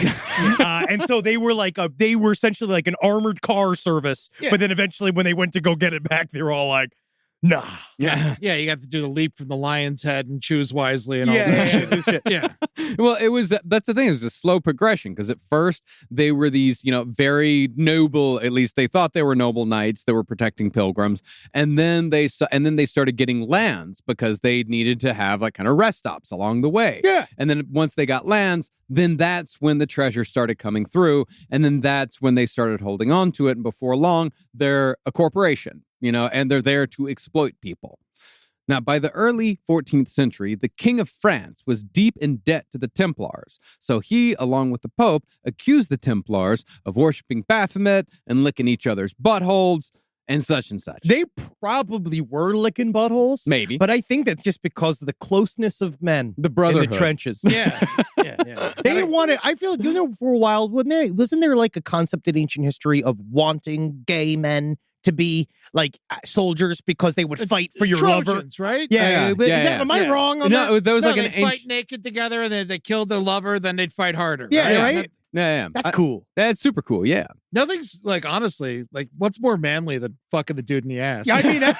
[SPEAKER 4] And so they were essentially like an armored car service. Yeah. But then eventually when they went to go get it back, they were all like, nah.
[SPEAKER 6] Yeah, you have to do the leap from the lion's head and choose wisely and all that shit. Yeah.
[SPEAKER 5] Well, that's the thing. It was a slow progression because at first they were these, very noble, at least they thought they were noble knights that were protecting pilgrims. And then they started getting lands because they needed to have like kind of rest stops along the way.
[SPEAKER 4] Yeah.
[SPEAKER 5] And then once they got lands, then that's when the treasure started coming through. And then that's when they started holding on to it. And before long, they're a corporation, and they're there to exploit people. Now, by the early 14th century, the King of France was deep in debt to the Templars. So he, along with the Pope, accused the Templars of worshiping Baphomet and licking each other's buttholes and such and such.
[SPEAKER 4] They probably were licking buttholes.
[SPEAKER 5] Maybe.
[SPEAKER 4] But I think that just because of the closeness of men
[SPEAKER 5] the brotherhood
[SPEAKER 4] in the trenches.
[SPEAKER 6] Yeah.
[SPEAKER 4] They didn't want it. I feel like, for a while, wasn't there like a concept in ancient history of wanting gay men to be like soldiers because they would fight for your
[SPEAKER 6] Trojans,
[SPEAKER 4] lover,
[SPEAKER 6] right?
[SPEAKER 4] Yeah. Am I wrong on that?
[SPEAKER 5] There was like
[SPEAKER 6] they'd fight naked together, and then they killed their lover, then they'd fight harder.
[SPEAKER 4] Yeah, right?
[SPEAKER 5] Yeah.
[SPEAKER 4] That's cool.
[SPEAKER 5] That's super cool, yeah.
[SPEAKER 6] Nothing's like, honestly, like what's more manly than fucking a dude in the ass?
[SPEAKER 4] Yeah, I mean, that's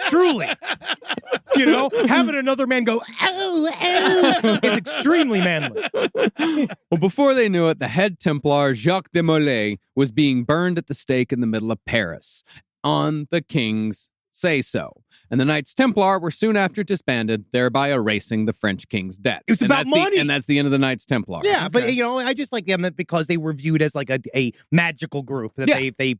[SPEAKER 4] truly. Having another man go, oh, is extremely manly.
[SPEAKER 5] Well, before they knew it, the head Templar, Jacques de Molay, was being burned at the stake in the middle of Paris on the king's say-so. And the Knights Templar were soon after disbanded, thereby erasing the French king's debt.
[SPEAKER 4] It's about money.
[SPEAKER 5] And that's the end of the Knights Templar.
[SPEAKER 4] Yeah, but, I just like them because they were viewed as like a magical group. That they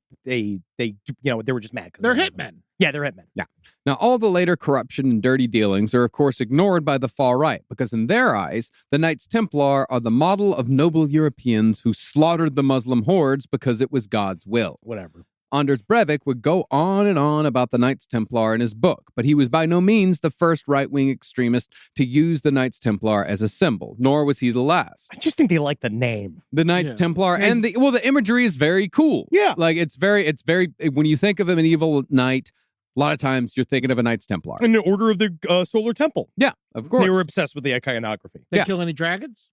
[SPEAKER 4] were just mad.
[SPEAKER 6] They're hitmen.
[SPEAKER 4] Yeah, they're hitmen.
[SPEAKER 5] Yeah. Now, all the later corruption and dirty dealings are, of course, ignored by the far right, because in their eyes, the Knights Templar are the model of noble Europeans who slaughtered the Muslim hordes because it was God's will.
[SPEAKER 4] Whatever.
[SPEAKER 5] Anders Breivik would go on and on about the Knights Templar in his book, but he was by no means the first right-wing extremist to use the Knights Templar as a symbol, nor was he the last.
[SPEAKER 4] I just think they like the name.
[SPEAKER 5] The Knights Templar, and the imagery is very cool.
[SPEAKER 4] Yeah.
[SPEAKER 5] Like, it's very, when you think of a medieval knight, a lot of times you're thinking of a Knights Templar.
[SPEAKER 4] In the Order of the Solar Temple.
[SPEAKER 5] Yeah, of course.
[SPEAKER 4] They were obsessed with the iconography.
[SPEAKER 6] They kill any dragons?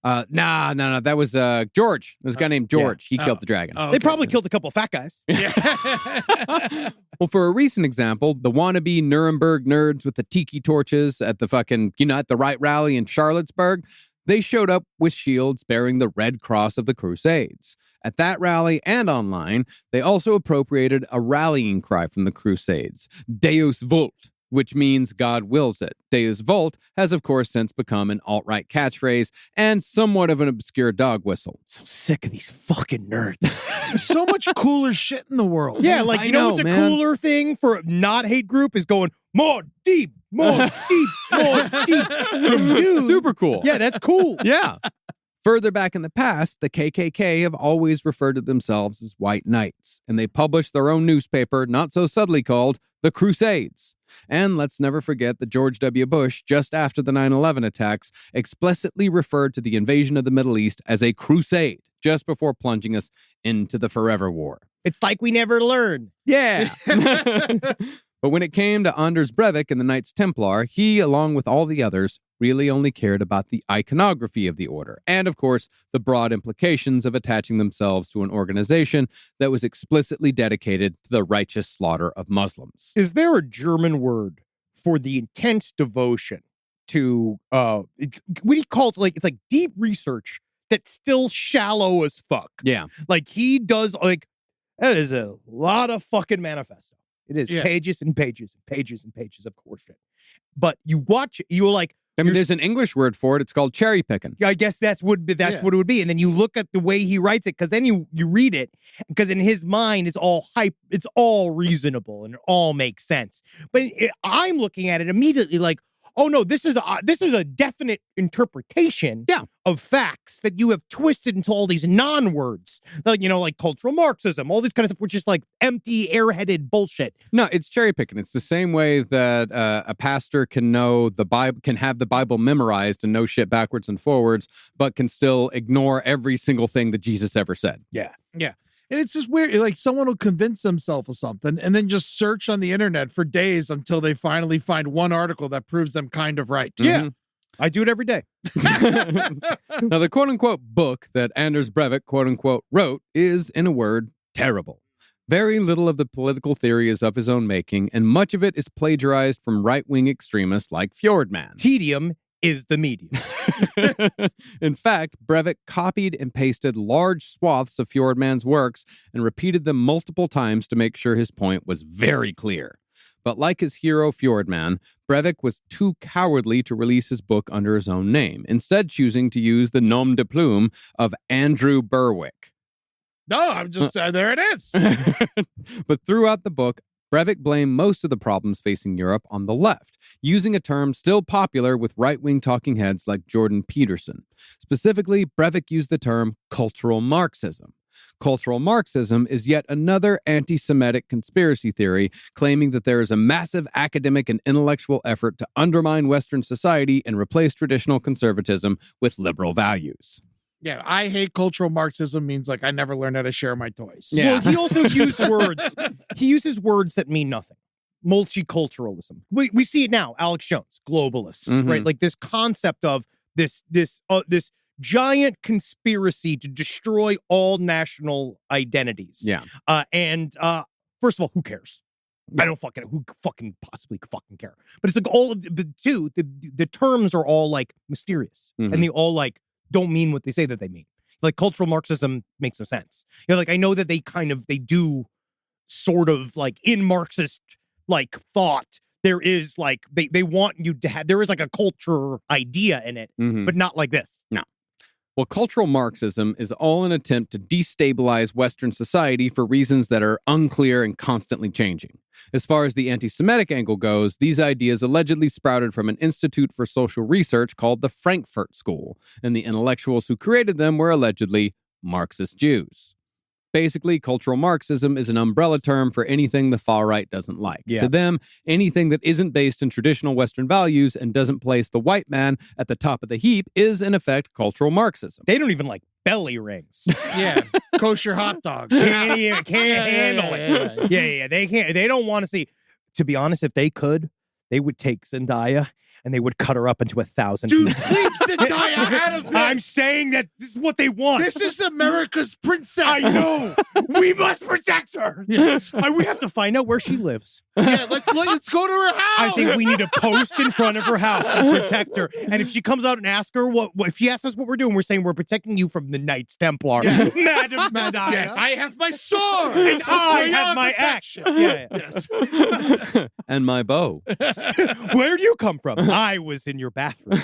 [SPEAKER 5] No. That was George. There's a guy named George. He killed the dragon.
[SPEAKER 6] Oh, okay.
[SPEAKER 4] They probably killed a couple of fat guys.
[SPEAKER 5] Well, for a recent example, the wannabe Nuremberg nerds with the tiki torches at the fucking, at the right rally in Charlottesburg, they showed up with shields bearing the Red Cross of the Crusades. At that rally and online, they also appropriated a rallying cry from the Crusades, Deus Vult, which means God wills it. Deus Vult has, of course, since become an alt-right catchphrase and somewhat of an obscure dog whistle.
[SPEAKER 4] So sick of these fucking nerds.
[SPEAKER 6] There's so much cooler shit in the world.
[SPEAKER 4] Yeah, like, what's a cooler thing for a not hate group is going more deep, more deep, more deep. Dude.
[SPEAKER 5] Super cool.
[SPEAKER 4] Yeah, that's cool.
[SPEAKER 5] Yeah. Further back in the past, the KKK have always referred to themselves as White Knights, and they published their own newspaper, not so subtly called The Crusades. And let's never forget that George W. Bush, just after the 9/11 attacks, explicitly referred to the invasion of the Middle East as a crusade, just before plunging us into the forever war.
[SPEAKER 4] It's like we never learned.
[SPEAKER 5] Yeah. But when it came to Anders Breivik and the Knights Templar, he, along with all the others, really only cared about the iconography of the order, and of course, the broad implications of attaching themselves to an organization that was explicitly dedicated to the righteous slaughter of Muslims.
[SPEAKER 4] Is there a German word for the intense devotion to what he calls it's like deep research that's still shallow as fuck.
[SPEAKER 5] Yeah.
[SPEAKER 4] Like he does that is a lot of fucking manifesto. It is pages and pages and pages and pages of course shit. But you watch it, you're like,
[SPEAKER 5] I mean, there's an English word for it. It's called cherry picking.
[SPEAKER 4] I guess that's what it would be. And then you look at the way he writes it, because then you read it, because in his mind it's all hype, it's all reasonable, and it all makes sense. But I'm looking at it immediately like, oh no, this is a definite interpretation of facts that you have twisted into all these non-words, like cultural Marxism, all this kind of stuff, which is like empty, airheaded bullshit.
[SPEAKER 5] No, it's cherry picking. It's the same way that a pastor can know the Bible, can have the Bible memorized and know shit backwards and forwards, but can still ignore every single thing that Jesus ever said.
[SPEAKER 6] Yeah. And it's just weird. Like someone will convince themselves of something and then just search on the internet for days until they finally find one article that proves them kind of right.
[SPEAKER 4] Yeah. I do it every day.
[SPEAKER 5] Now, the quote-unquote book that Anders Breivik, quote-unquote, wrote is, in a word, terrible. Very little of the political theory is of his own making, and much of it is plagiarized from right-wing extremists like Fjordman.
[SPEAKER 4] Tedium is the medium.
[SPEAKER 5] In fact, Breivik copied and pasted large swaths of Fjordman's works and repeated them multiple times to make sure his point was very clear. But like his hero Fjordman, Breivik was too cowardly to release his book under his own name, instead choosing to use the nom de plume of Andrew Berwick.
[SPEAKER 6] No, I'm just, there it is.
[SPEAKER 5] But throughout the book, Breivik blamed most of the problems facing Europe on the left, using a term still popular with right-wing talking heads like Jordan Peterson. Specifically, Breivik used the term cultural Marxism. Cultural Marxism is yet another anti-Semitic conspiracy theory claiming that there is a massive academic and intellectual effort to undermine Western society and replace traditional conservatism with liberal values.
[SPEAKER 6] Yeah, I hate cultural Marxism means like I never learned how to share my toys.
[SPEAKER 5] Yeah.
[SPEAKER 4] Well, he also used words. He uses words that mean nothing. Multiculturalism. We see it now. Alex Jones, globalists, right? Like this concept of this giant conspiracy to destroy all national identities.
[SPEAKER 5] Yeah.
[SPEAKER 4] And first of all, who cares? I don't who possibly fucking care. But it's like all of the terms are all like mysterious, and they all like don't mean what they say that they mean. Like cultural Marxism makes no sense. Like I know that they do sort of like in Marxist like thought, there is like they want you to have, there is like a culture idea in it, but not like this.
[SPEAKER 5] No. Well, cultural Marxism is all an attempt to destabilize Western society for reasons that are unclear and constantly changing. As far as the anti-Semitic angle goes, these ideas allegedly sprouted from an institute for social research called the Frankfurt School, and the intellectuals who created them were allegedly Marxist Jews. Basically, cultural Marxism is an umbrella term for anything the far right doesn't like.
[SPEAKER 4] Yeah.
[SPEAKER 5] To them, anything that isn't based in traditional Western values and doesn't place the white man at the top of the heap is, in effect, cultural Marxism.
[SPEAKER 4] They don't even like belly rings.
[SPEAKER 6] Yeah, kosher hot dogs.
[SPEAKER 4] Can't handle it. Yeah. They can't. They don't want to see. To be honest, if they could, they would take Zendaya and they would cut her up into 1,000
[SPEAKER 6] Dude,
[SPEAKER 4] pieces.
[SPEAKER 6] leave Zendaya out of this.
[SPEAKER 4] I'm saying that this is what they want.
[SPEAKER 6] This is America's princess.
[SPEAKER 4] I know. We must protect her.
[SPEAKER 6] Yes.
[SPEAKER 4] We have to find out where she lives.
[SPEAKER 6] Yeah, let's go to her house.
[SPEAKER 4] I think we need a post in front of her house to protect her. And if she comes out and asks her what if she asks us what we're doing, we're saying we're protecting you from the Knights Templar.
[SPEAKER 6] Yeah.
[SPEAKER 4] Madam Zendaya.
[SPEAKER 6] Yes, I have my sword.
[SPEAKER 4] And I have my axe. Yeah.
[SPEAKER 6] Yes.
[SPEAKER 5] And my bow.
[SPEAKER 4] Where do you come from? I was in your bathroom.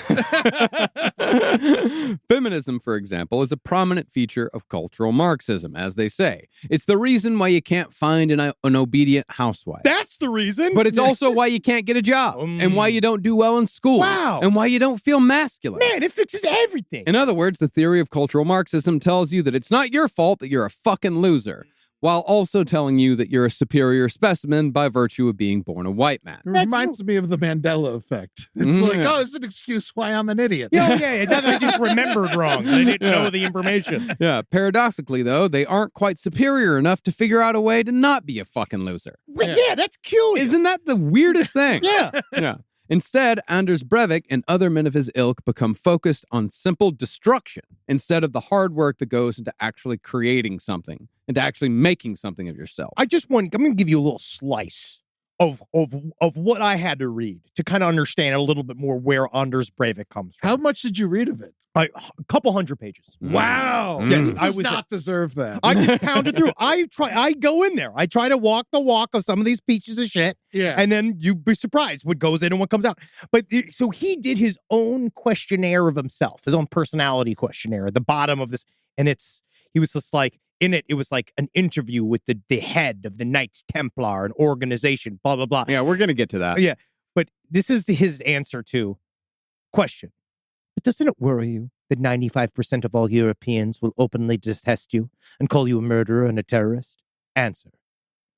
[SPEAKER 5] Feminism, for example, is a prominent feature of cultural Marxism, as they say. It's the reason why you can't find an obedient housewife.
[SPEAKER 4] That's the reason.
[SPEAKER 5] But it's also why you can't get a job, and why you don't do well in school,
[SPEAKER 4] Wow.
[SPEAKER 5] and why you don't feel masculine.
[SPEAKER 4] Man, it fixes everything.
[SPEAKER 5] In other words, the theory of cultural Marxism tells you that it's not your fault that you're a fucking loser, while also telling you that you're a superior specimen by virtue of being born a white man.
[SPEAKER 6] It reminds me of the Mandela effect. It's like, oh, it's an excuse why I'm an idiot.
[SPEAKER 4] Yeah, it doesn't. I just remembered wrong. I didn't know the information.
[SPEAKER 5] Yeah, paradoxically, though, they aren't quite superior enough to figure out a way to not be a fucking loser.
[SPEAKER 4] Yeah, that's curious.
[SPEAKER 5] Isn't that the weirdest thing?
[SPEAKER 4] Yeah.
[SPEAKER 5] Yeah. Instead, Anders Breivik and other men of his ilk become focused on simple destruction instead of the hard work that goes into actually creating something, into actually making something of yourself.
[SPEAKER 4] I'm going to give you a little slice of what I had to read to kind of understand a little bit more where Anders Breivik comes from.
[SPEAKER 6] How much did you read of it?
[SPEAKER 4] A couple hundred pages.
[SPEAKER 6] Wow.
[SPEAKER 4] Yes,
[SPEAKER 6] He does not deserve that.
[SPEAKER 4] I just pounded through. I go in there. I try to walk the walk of some of these pieces of shit.
[SPEAKER 6] Yeah.
[SPEAKER 4] And then you'd be surprised what goes in and what comes out. But so he did his own questionnaire of himself, his own personality questionnaire at the bottom of this. And he was just like, in it was like an interview with the head of the Knights Templar, an organization, blah, blah, blah.
[SPEAKER 5] Yeah, we're going to get to that.
[SPEAKER 4] Yeah. But this is his answer to question. But doesn't it worry you that 95% of all Europeans will openly detest you and call you a murderer and a terrorist? Answer.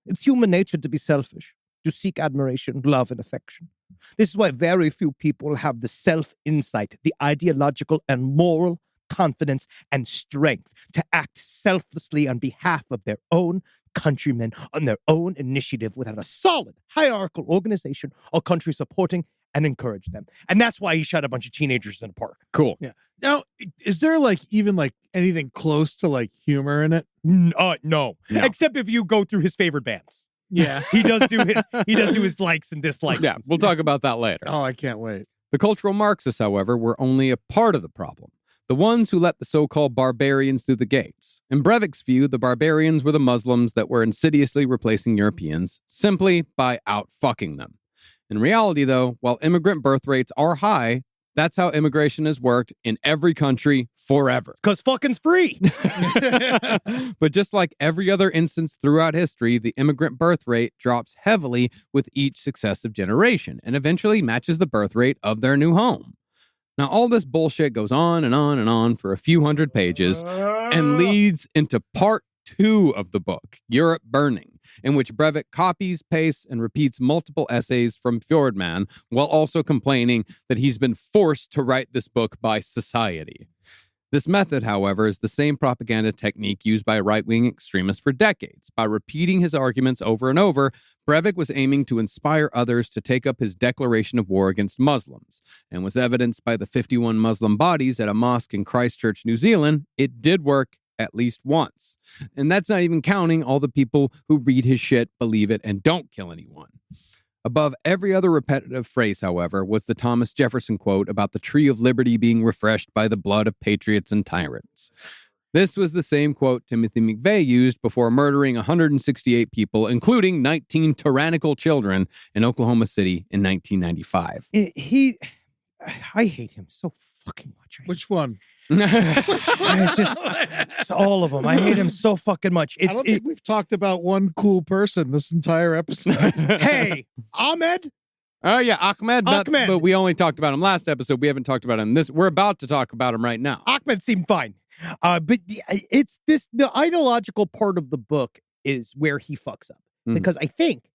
[SPEAKER 4] It's human nature to be selfish, to seek admiration, love, and affection. This is why very few people have the self-insight, the ideological and moral confidence and strength to act selflessly on behalf of their own countrymen on their own initiative without a solid hierarchical organization or country supporting and encourage them. And that's why he shot a bunch of teenagers in a park.
[SPEAKER 5] Cool.
[SPEAKER 6] Yeah. Now, is there even anything close to humor in it?
[SPEAKER 4] No. Except if you go through his favorite bands.
[SPEAKER 6] Yeah.
[SPEAKER 4] He does do his likes and dislikes.
[SPEAKER 5] Yeah, we'll talk about that later.
[SPEAKER 6] Oh, I can't wait.
[SPEAKER 5] The cultural Marxists, however, were only a part of the problem. The ones who let the so-called barbarians through the gates. In Breivik's view, the barbarians were the Muslims that were insidiously replacing Europeans simply by out-fucking them. In reality, though, while immigrant birth rates are high, that's how immigration has worked in every country forever.
[SPEAKER 4] Because fucking's free.
[SPEAKER 5] But just like every other instance throughout history, the immigrant birth rate drops heavily with each successive generation and eventually matches the birth rate of their new home. Now, all this bullshit goes on and on and on for a few hundred pages and leads into part 2 of the book, Europe Burning, in which Breivik copies, pastes, and repeats multiple essays from Fjordman while also complaining that he's been forced to write this book by society. This method, however, is the same propaganda technique used by right-wing extremists for decades. By repeating his arguments over and over, Breivik was aiming to inspire others to take up his declaration of war against Muslims, and was evidenced by the 51 Muslim bodies at a mosque in Christchurch, New Zealand. It did work at least once. And that's not even counting all the people who read his shit, believe it, and don't kill anyone. Above every other repetitive phrase, however, was the Thomas Jefferson quote about the tree of liberty being refreshed by the blood of patriots and tyrants. This was the same quote Timothy McVeigh used before murdering 168 people, including 19 tyrannical children in Oklahoma City in 1995.
[SPEAKER 4] I hate him so fucking much.
[SPEAKER 6] Which one?
[SPEAKER 4] It's all of them. I hate him so fucking much.
[SPEAKER 6] I don't think we've talked about one cool person this entire episode.
[SPEAKER 4] Hey, Ahmed.
[SPEAKER 5] Oh, yeah, Ahmed.
[SPEAKER 4] Ahmed.
[SPEAKER 5] But we only talked about him last episode. We haven't talked about him this. We're about to talk about him right now.
[SPEAKER 4] Ahmed seemed fine. But it's the ideological part of the book is where he fucks up. Because I think,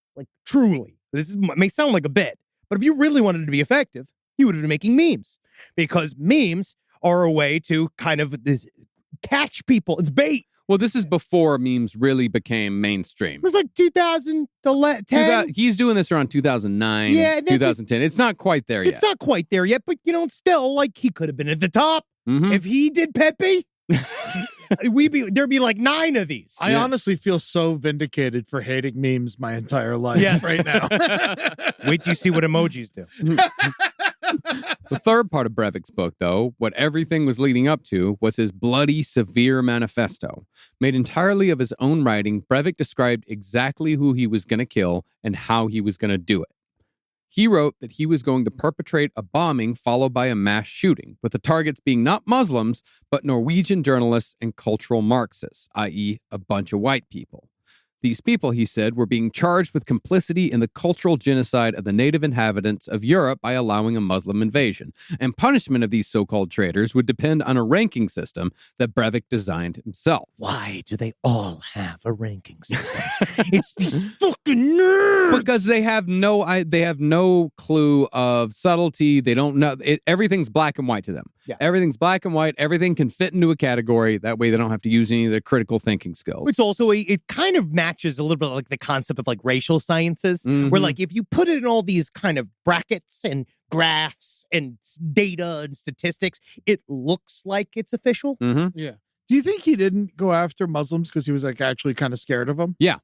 [SPEAKER 4] truly, may sound like a bit, but if you really wanted to be effective, you would have been making memes. Because memes are a way to kind of catch people. It's bait.
[SPEAKER 5] Well, this is before memes really became mainstream.
[SPEAKER 4] It was like 2010.
[SPEAKER 5] He's doing this around 2009, 2010. It's not quite there yet.
[SPEAKER 4] It's not quite there yet, but, still, he could have been at the top. Mm-hmm. If he did Pepe, there'd be 9 of these.
[SPEAKER 6] I honestly feel so vindicated for hating memes my entire life right now.
[SPEAKER 4] Wait till you see what emojis do.
[SPEAKER 5] The third part of Breivik's book, though, what everything was leading up to, was his bloody, severe manifesto. Made entirely of his own writing, Breivik described exactly who he was going to kill and how he was going to do it. He wrote that he was going to perpetrate a bombing followed by a mass shooting, with the targets being not Muslims, but Norwegian journalists and cultural Marxists, i.e., a bunch of white people. These people, he said, were being charged with complicity in the cultural genocide of the native inhabitants of Europe by allowing a Muslim invasion. And punishment of these so-called traitors would depend on a ranking system that Breivik designed himself.
[SPEAKER 4] Why do they all have a ranking system? It's these fucking nerds!
[SPEAKER 5] Because they have no clue of subtlety. They don't know. Everything's black and white to them.
[SPEAKER 4] Yeah.
[SPEAKER 5] Everything's black and white. Everything can fit into a category. That way they don't have to use any of their critical thinking skills.
[SPEAKER 4] It's also, it kind of matches a little bit like the concept of racial sciences, where if you put it in all these kind of brackets and graphs and data and statistics, it looks like it's official.
[SPEAKER 5] Mm-hmm.
[SPEAKER 6] Yeah. Do you think he didn't go after Muslims because he was actually kind of scared of them?
[SPEAKER 5] Yeah.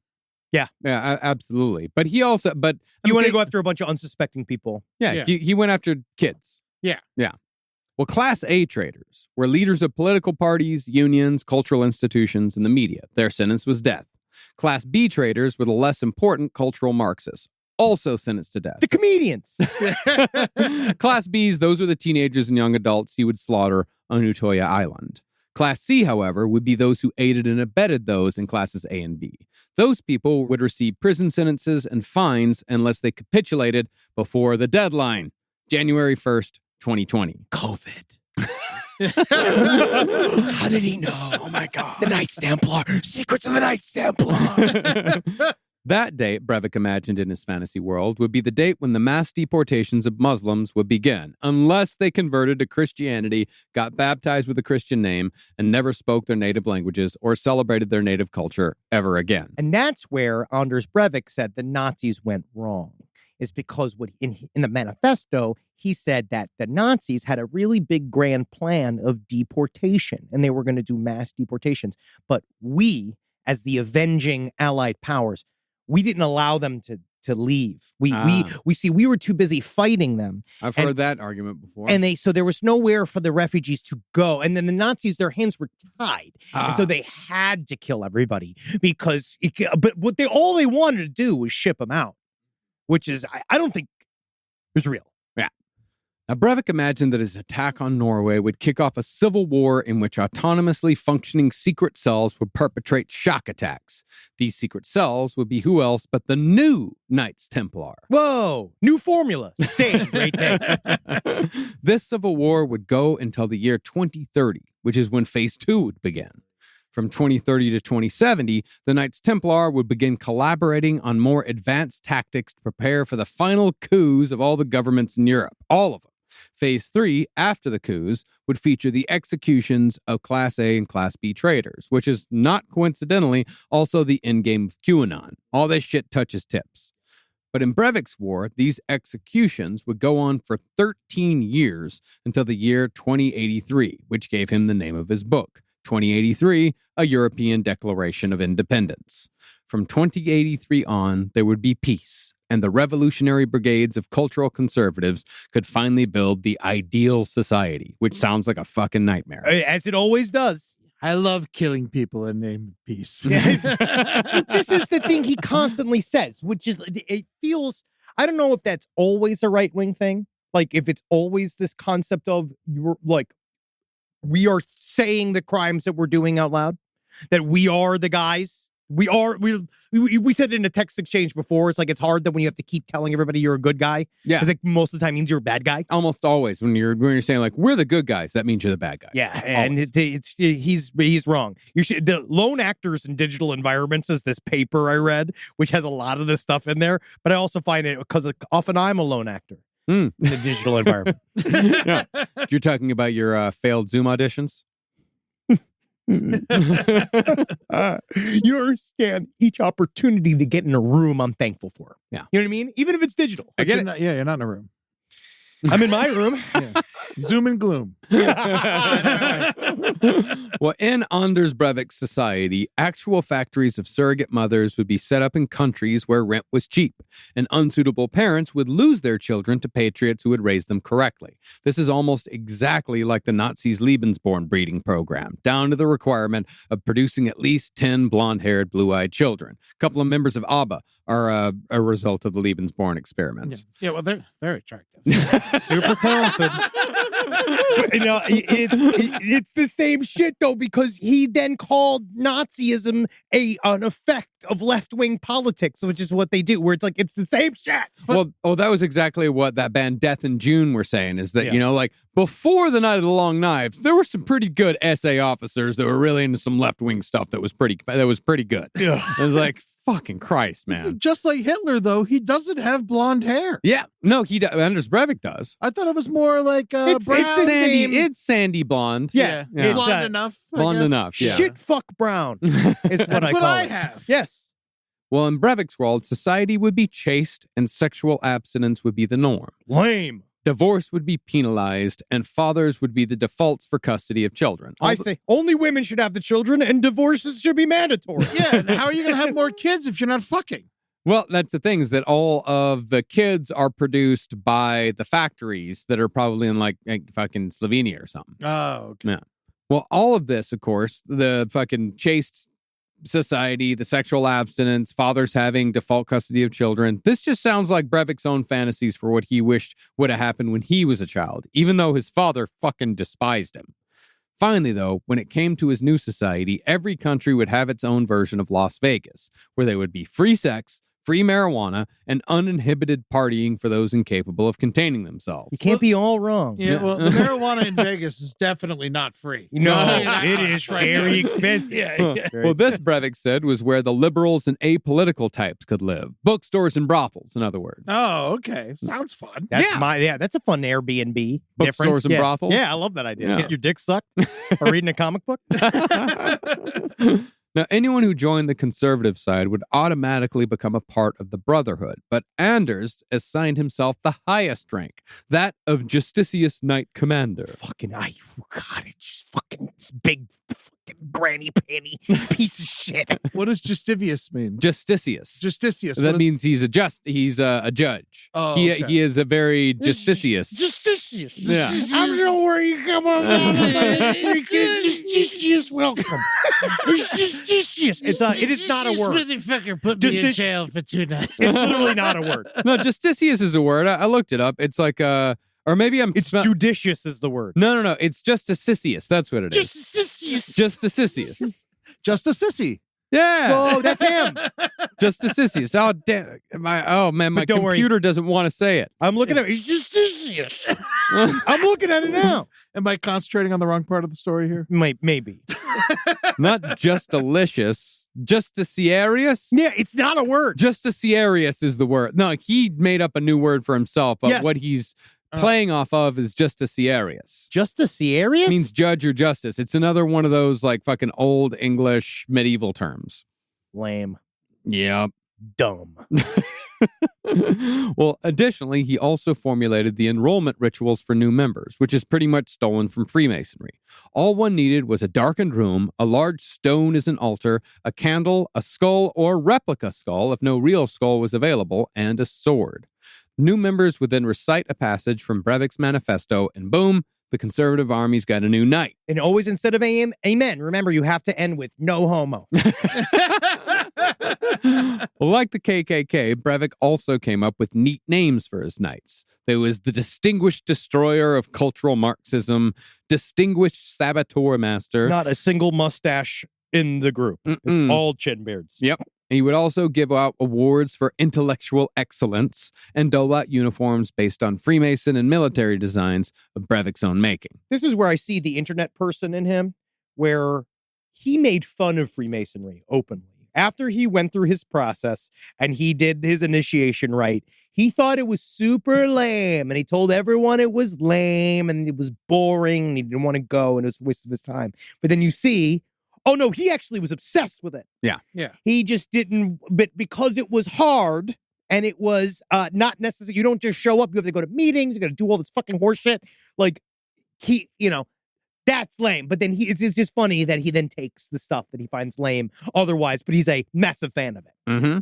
[SPEAKER 5] Yeah, absolutely. But he also,
[SPEAKER 4] You want to go after a bunch of unsuspecting people.
[SPEAKER 5] Yeah. He went after kids.
[SPEAKER 6] Yeah.
[SPEAKER 5] Yeah. Well, Class A traders were leaders of political parties, unions, cultural institutions, and the media. Their sentence was death. Class B traders were the less important cultural Marxists, also sentenced to death.
[SPEAKER 4] The comedians.
[SPEAKER 5] Class Bs, those were the teenagers and young adults he would slaughter on Utoya Island. Class C, however, would be those who aided and abetted those in classes A and B. Those people would receive prison sentences and fines unless they capitulated before the deadline, January 1st, 2020.
[SPEAKER 4] COVID. How did he know? Oh my God. The Knights Templar. Secrets of the Knights Templar.
[SPEAKER 5] That date, Breivik imagined in his fantasy world, would be the date when the mass deportations of Muslims would begin, unless they converted to Christianity, got baptized with a Christian name, and never spoke their native languages or celebrated their native culture ever again.
[SPEAKER 4] And that's where Anders Breivik said the Nazis went wrong. Is because what in the manifesto, he said that the Nazis had a really big grand plan of deportation, and they were going to do mass deportations. But we, as the avenging Allied powers, we didn't allow them to leave. We were too busy fighting them.
[SPEAKER 5] I've heard that argument before.
[SPEAKER 4] And so there was nowhere for the refugees to go. And then the Nazis, their hands were tied. And so they had to kill everybody because but all they wanted to do was ship them out, which is, I don't think was real.
[SPEAKER 5] Yeah. Now, Breivik imagined that his attack on Norway would kick off a civil war in which autonomously functioning secret cells would perpetrate shock attacks. These secret cells would be who else but the new Knights Templar.
[SPEAKER 4] Whoa! New formula. Same. Great taste.
[SPEAKER 5] This civil war would go until the year 2030, which is when Phase 2 would begin. From 2030 to 2070, the Knights Templar would begin collaborating on more advanced tactics to prepare for the final coups of all the governments in Europe. All of them. Phase 3, after the coups, would feature the executions of Class A and Class B traders, which is not coincidentally also the endgame of QAnon. All this shit touches tips. But in Breivik's war, these executions would go on for 13 years until the year 2083, which gave him the name of his book, 2083, A European Declaration of Independence. From 2083 on, there would be peace, and the revolutionary brigades of cultural conservatives could finally build the ideal society, which sounds like a fucking nightmare.
[SPEAKER 4] As it always does.
[SPEAKER 6] I love killing people in the name of peace.
[SPEAKER 4] This is the thing he constantly says, which is, it feels, I don't know if that's always a right-wing thing. Like, if it's always this concept of, we are saying the crimes that we're doing out loud, that we are the guys. We said it in a text exchange before. It's like, it's hard that when you have to keep telling everybody you're a good guy.
[SPEAKER 5] Yeah.
[SPEAKER 4] Because like most of the time means you're a bad guy.
[SPEAKER 5] Almost always when you're saying like, we're the good guys, that means you're the bad guy.
[SPEAKER 4] Yeah. And he's wrong. The lone actors in digital environments is this paper I read, which has a lot of this stuff in there. But I also find it because often I'm a lone actor in the digital environment.
[SPEAKER 5] Yeah. You're talking about your failed Zoom auditions?
[SPEAKER 4] You understand each opportunity to get in a room I'm thankful for.
[SPEAKER 5] Yeah.
[SPEAKER 4] You know what I mean? Even if it's digital.
[SPEAKER 6] I get it. You're not in a room.
[SPEAKER 4] I'm in my room.
[SPEAKER 6] Yeah. Zoom and gloom.
[SPEAKER 5] Well, in Anders Breivik's society, actual factories of surrogate mothers would be set up in countries where rent was cheap, and unsuitable parents would lose their children to patriots who would raise them correctly. This is almost exactly like the Nazis' Lebensborn breeding program, down to the requirement of producing at least 10 blonde-haired, blue-eyed children. A couple of members of ABBA are a result of the Lebensborn experiments.
[SPEAKER 6] Yeah, well, they're very attractive.
[SPEAKER 4] Super talented. You know, it's the same shit though, because he then called Nazism an effect of left-wing politics, which is what they do, where it's like it's the same shit.
[SPEAKER 5] Well, that was exactly what that band Death in June were saying, is that, you know, like before the Night of the Long Knives, there were some pretty good SA officers that were really into some left-wing stuff that was pretty good.
[SPEAKER 4] Yeah.
[SPEAKER 5] It was like, fucking Christ, man.
[SPEAKER 6] Just like Hitler, though, he doesn't have blonde hair.
[SPEAKER 5] Yeah, no, Anders Breivik does.
[SPEAKER 6] I thought it was more like brown.
[SPEAKER 5] It's sandy blonde.
[SPEAKER 4] Yeah.
[SPEAKER 6] It's blonde enough.
[SPEAKER 5] Blonde enough. Yeah.
[SPEAKER 4] Shit fuck brown is what I call it.
[SPEAKER 6] Have.
[SPEAKER 4] Yes.
[SPEAKER 5] Well, in Breivik's world, society would be chaste and sexual abstinence would be the norm.
[SPEAKER 4] Lame.
[SPEAKER 5] Divorce would be penalized, and fathers would be the defaults for custody of children.
[SPEAKER 4] I say only women should have the children, and divorces should be mandatory.
[SPEAKER 6] Yeah, and how are you going to have more kids if you're not fucking?
[SPEAKER 5] Well, that's the thing, is that all of the kids are produced by the factories that are probably in like fucking Slovenia or something.
[SPEAKER 6] Oh, okay.
[SPEAKER 5] Yeah. Well, all of this, of course, the fucking chaste society, the sexual abstinence, fathers having default custody of children. This just sounds like Breivik's own fantasies for what he wished would have happened when he was a child, even though his father fucking despised him. Finally, though, when it came to his new society, every country would have its own version of Las Vegas, where there would be free sex, free marijuana, and uninhibited partying for those incapable of containing themselves.
[SPEAKER 4] You can't be all wrong.
[SPEAKER 6] Yeah, well, the marijuana in Vegas is definitely not free.
[SPEAKER 4] No,
[SPEAKER 6] I'll tell you that
[SPEAKER 4] it
[SPEAKER 6] much
[SPEAKER 4] is
[SPEAKER 6] right
[SPEAKER 4] very
[SPEAKER 6] now.
[SPEAKER 4] expensive.
[SPEAKER 6] Yeah.
[SPEAKER 5] Well, this, Breivik said, was where the liberals and apolitical types could live. Bookstores and brothels, in other words.
[SPEAKER 6] Oh, okay. Sounds fun.
[SPEAKER 4] That's a fun Airbnb.
[SPEAKER 5] Bookstores and
[SPEAKER 4] yeah.
[SPEAKER 5] brothels?
[SPEAKER 4] Yeah, I love that idea.
[SPEAKER 5] Yeah.
[SPEAKER 4] Get your dick sucked or reading a comic book.
[SPEAKER 5] Now, anyone who joined the conservative side would automatically become a part of the Brotherhood, but Anders assigned himself the highest rank, that of Justitius Knight Commander.
[SPEAKER 4] Fucking, God, it's just fucking this big fucking granny panty piece of shit.
[SPEAKER 6] What does Justivius mean?
[SPEAKER 5] Justitius.
[SPEAKER 6] Justitius.
[SPEAKER 5] That means he's a judge.
[SPEAKER 6] Oh,
[SPEAKER 5] he
[SPEAKER 6] okay.
[SPEAKER 5] he is a very justitious.
[SPEAKER 6] Justitius.
[SPEAKER 5] Yeah.
[SPEAKER 6] I'm sure where you come on.
[SPEAKER 4] Justitious, welcome. It's justitious. It is not a word.
[SPEAKER 6] Motherfucker put me in jail for 2 nights.
[SPEAKER 4] It's literally not a word.
[SPEAKER 5] No, justitious is a word. I looked it up. It's like or maybe
[SPEAKER 4] It's judicious is the word.
[SPEAKER 5] No. It's justitious. That's what it is. Justitious.
[SPEAKER 6] Just a sissy.
[SPEAKER 5] Yeah.
[SPEAKER 4] Oh, that's him.
[SPEAKER 5] Justitious. Oh, damn. My
[SPEAKER 4] But don't worry.
[SPEAKER 5] computer doesn't want to say it.
[SPEAKER 4] I'm looking at it. It's justitious. I'm looking at it now.
[SPEAKER 6] Am I concentrating on the wrong part of the story here?
[SPEAKER 4] Maybe.
[SPEAKER 5] Not just delicious. Justiciarius?
[SPEAKER 4] Yeah, it's not a word.
[SPEAKER 5] Justiciarius is the word. No, he made up a new word for himself, but
[SPEAKER 4] Yes.
[SPEAKER 5] what he's playing off of is justiciarius.
[SPEAKER 4] Justiciarius?
[SPEAKER 5] Means judge or justice. It's another one of those like fucking old English medieval terms.
[SPEAKER 4] Lame.
[SPEAKER 5] Yep.
[SPEAKER 4] Dumb.
[SPEAKER 5] Well, additionally, he also formulated the enrollment rituals for new members, which is pretty much stolen from Freemasonry. All one needed was a darkened room, a large stone as an altar, a candle, a skull or replica skull if no real skull was available, and a sword. New members would then recite a passage from Breivik's manifesto, and boom, the conservative army's got a new knight.
[SPEAKER 4] And always instead of amen, remember you have to end with no homo.
[SPEAKER 5] Well, like the KKK, Breivik also came up with neat names for his knights. There was the Distinguished Destroyer of Cultural Marxism, Distinguished Saboteur Master.
[SPEAKER 4] Not a single mustache in the group. It's all chin beards.
[SPEAKER 5] Yep. And he would also give out awards for intellectual excellence and dole out uniforms based on Freemason and military designs of Breivik's own making.
[SPEAKER 4] This is where I see the internet person in him, where he made fun of Freemasonry openly. After he went through his process and he did his initiation rite, he thought it was super lame. And he told everyone it was lame and it was boring and he didn't want to go and it was a waste of his time. But then you see, oh no, he actually was obsessed with it.
[SPEAKER 5] Yeah.
[SPEAKER 4] He just didn't, but because it was hard and it was not necessary, you don't just show up, you have to go to meetings, you got to do all this fucking horse shit. Like, that's lame. But then it's just funny that he then takes the stuff that he finds lame otherwise, but he's a massive fan of it.
[SPEAKER 5] Mm-hmm.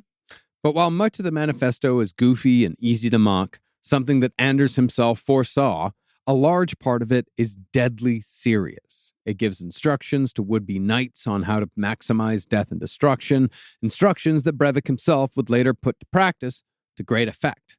[SPEAKER 5] But while much of the manifesto is goofy and easy to mock, something that Anders himself foresaw, a large part of it is deadly serious. It gives instructions to would-be knights on how to maximize death and destruction, instructions that Breivik himself would later put to practice to great effect.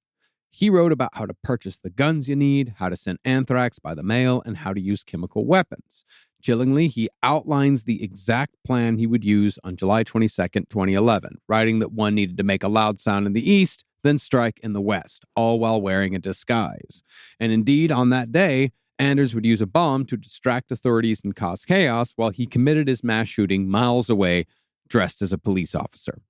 [SPEAKER 5] He wrote about how to purchase the guns you need, how to send anthrax by the mail, and how to use chemical weapons. Chillingly, he outlines the exact plan he would use on July 22nd, 2011, writing that one needed to make a loud sound in the east, then strike in the west, all while wearing a disguise. And indeed, on that day, Anders would use a bomb to distract authorities and cause chaos while he committed his mass shooting miles away, dressed as a police officer.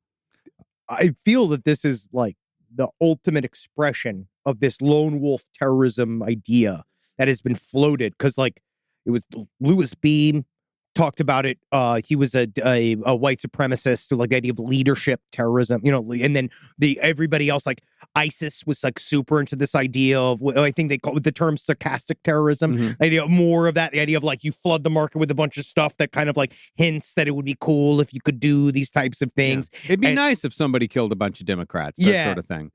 [SPEAKER 4] I feel that this is like the ultimate expression of this lone wolf terrorism idea that has been floated. Because like it was Louis Beam talked about it. He was a white supremacist, like the idea of leadership, terrorism, and then everybody else, like ISIS, was like super into this idea of, I think they call it the term stochastic terrorism. The idea more of that, the idea of like you flood the market with a bunch of stuff that kind of like hints that it would be cool if you could do these types of things.
[SPEAKER 5] Yeah. It'd be nice if somebody killed a bunch of Democrats, that sort of thing.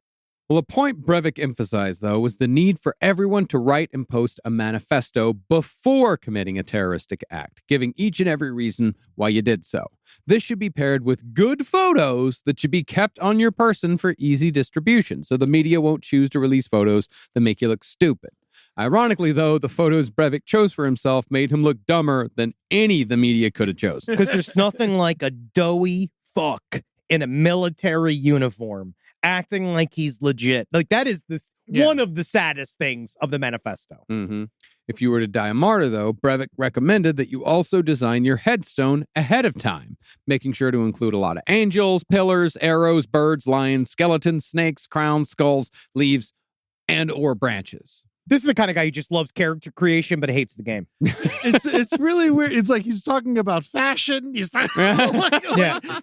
[SPEAKER 5] Well, a point Breivik emphasized, though, was the need for everyone to write and post a manifesto before committing a terroristic act, giving each and every reason why you did so. This should be paired with good photos that should be kept on your person for easy distribution, so the media won't choose to release photos that make you look stupid. Ironically, though, the photos Breivik chose for himself made him look dumber than any the media could have chosen.
[SPEAKER 4] Because there's nothing like a doughy fuck in a military uniform acting like he's legit. Like, that is one of the saddest things of the manifesto.
[SPEAKER 5] Mm-hmm. If you were to die a martyr, though, Breivik recommended that you also design your headstone ahead of time, making sure to include a lot of angels, pillars, arrows, birds, lions, skeletons, snakes, crowns, skulls, leaves, and or branches.
[SPEAKER 4] This is the kind of guy who just loves character creation but hates the game.
[SPEAKER 6] It's really weird. It's like he's talking about fashion. He's talking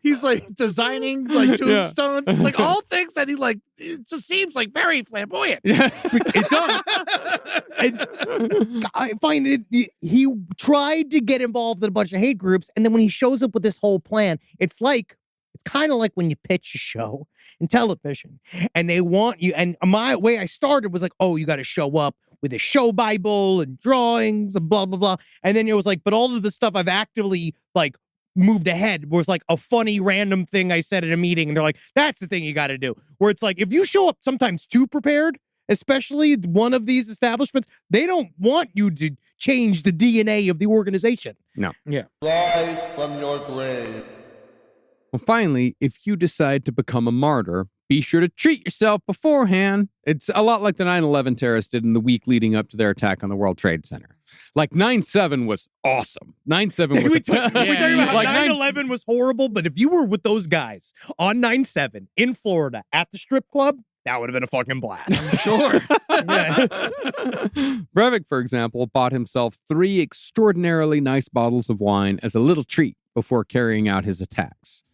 [SPEAKER 6] he's like designing like tombstones. It's like all things that he like. It just seems like very flamboyant.
[SPEAKER 4] It does. And I find it. He tried to get involved in a bunch of hate groups, and then when he shows up with this whole plan, it's kind of like when you pitch a show in television and they want you. And my way I started was like, oh, you got to show up with a show Bible and drawings and blah, blah, blah. And then it was like, but all of the stuff I've actively like moved ahead was like a funny random thing I said at a meeting. And they're like, that's the thing you got to do. Where it's like, if you show up sometimes too prepared, especially one of these establishments, they don't want you to change the DNA of the organization.
[SPEAKER 5] No.
[SPEAKER 4] Yeah.
[SPEAKER 7] Rise from your grave.
[SPEAKER 5] Well, finally, if you decide to become a martyr, be sure to treat yourself beforehand. It's a lot like the 9/11 terrorists did in the week leading up to their attack on the World Trade Center. Like 9/7 was awesome. 9/7 was
[SPEAKER 4] we talk about how
[SPEAKER 5] like
[SPEAKER 4] 9/11 was horrible, but if you were with those guys on 9/7 in Florida at the strip club, that would have been a fucking blast.
[SPEAKER 6] I'm sure.
[SPEAKER 5] Breivik, for example, bought himself 3 extraordinarily nice bottles of wine as a little treat before carrying out his attacks.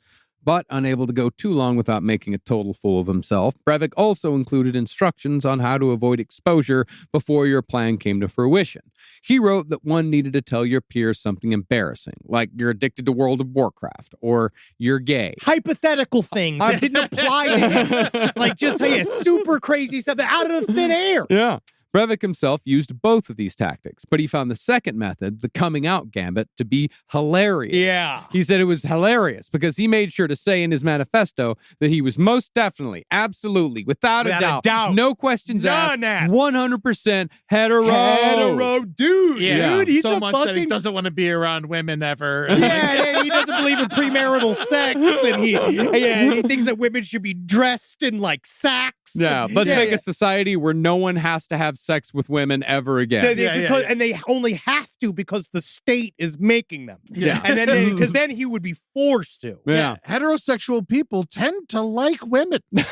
[SPEAKER 5] But unable to go too long without making a total fool of himself, Breivik also included instructions on how to avoid exposure before your plan came to fruition. He wrote that one needed to tell your peers something embarrassing, like you're addicted to World of Warcraft, or you're gay.
[SPEAKER 4] Hypothetical things that didn't apply to him. Like just super crazy stuff out of the thin air.
[SPEAKER 5] Yeah. Breivik himself used both of these tactics, but he found the second method, the coming out gambit, to be hilarious.
[SPEAKER 4] Yeah.
[SPEAKER 5] He said it was hilarious because he made sure to say in his manifesto that he was most definitely, absolutely, without a doubt, no questions asked, 100% hetero dude.
[SPEAKER 6] Yeah.
[SPEAKER 4] Dude, he's
[SPEAKER 6] so
[SPEAKER 4] a
[SPEAKER 6] much that he doesn't want to be around women ever.
[SPEAKER 4] Yeah, he doesn't believe in premarital sex, and he thinks that women should be dressed in like sacks.
[SPEAKER 5] Yeah, let's make a society where no one has to have sex with women ever again.
[SPEAKER 4] And they only have to because the state is making them.
[SPEAKER 5] Yeah.
[SPEAKER 4] And then because then he would be forced to.
[SPEAKER 5] Yeah.
[SPEAKER 6] Heterosexual people tend to like women. In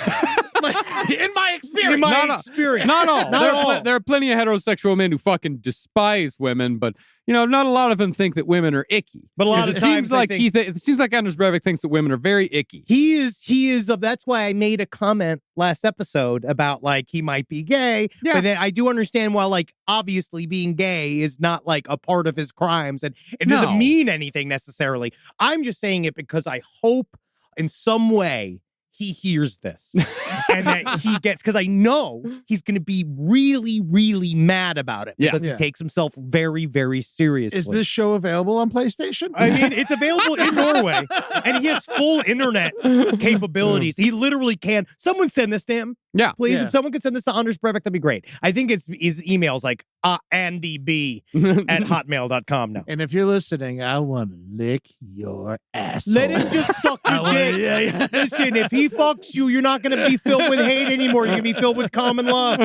[SPEAKER 6] my experience.
[SPEAKER 5] Not all. There are plenty of heterosexual men who fucking despise women, but not a lot of them think that women are icky.
[SPEAKER 4] But a lot of times
[SPEAKER 5] it seems like Anders Breivik thinks that women are very icky.
[SPEAKER 4] He is. That's why I made a comment last episode about like he might be gay.
[SPEAKER 5] Yeah.
[SPEAKER 4] But then I do understand why like obviously being gay is not like a part of his crimes, and it doesn't mean anything necessarily. I'm just saying it because I hope in some way he hears this and that he gets, because I know he's going to be really, really mad about it because he takes himself very, very seriously.
[SPEAKER 6] Is this show available on PlayStation?
[SPEAKER 4] I mean, it's available in Norway and he has full internet capabilities. He literally can. Someone send this to him.
[SPEAKER 5] Yeah.
[SPEAKER 4] Please,
[SPEAKER 6] Yeah.
[SPEAKER 4] if someone could send this to Anders Breivik, that'd be great. I think his email's like andyb@hotmail.com now.
[SPEAKER 6] And if you're listening, I want to lick your asshole.
[SPEAKER 4] Let him just suck your dick. Listen, if he fucks you, you're not going to be filled with hate anymore. You're going to be filled with common love.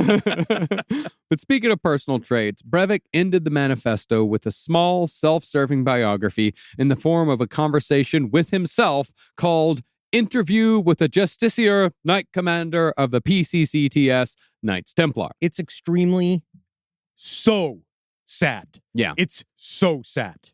[SPEAKER 5] But speaking of personal traits, Breivik ended the manifesto with a small, self-serving biography in the form of a conversation with himself called Interview with the Justiciar, Knight Commander of the PCCTS, Knights Templar.
[SPEAKER 4] It's extremely so sad.
[SPEAKER 5] Yeah.
[SPEAKER 4] It's so sad.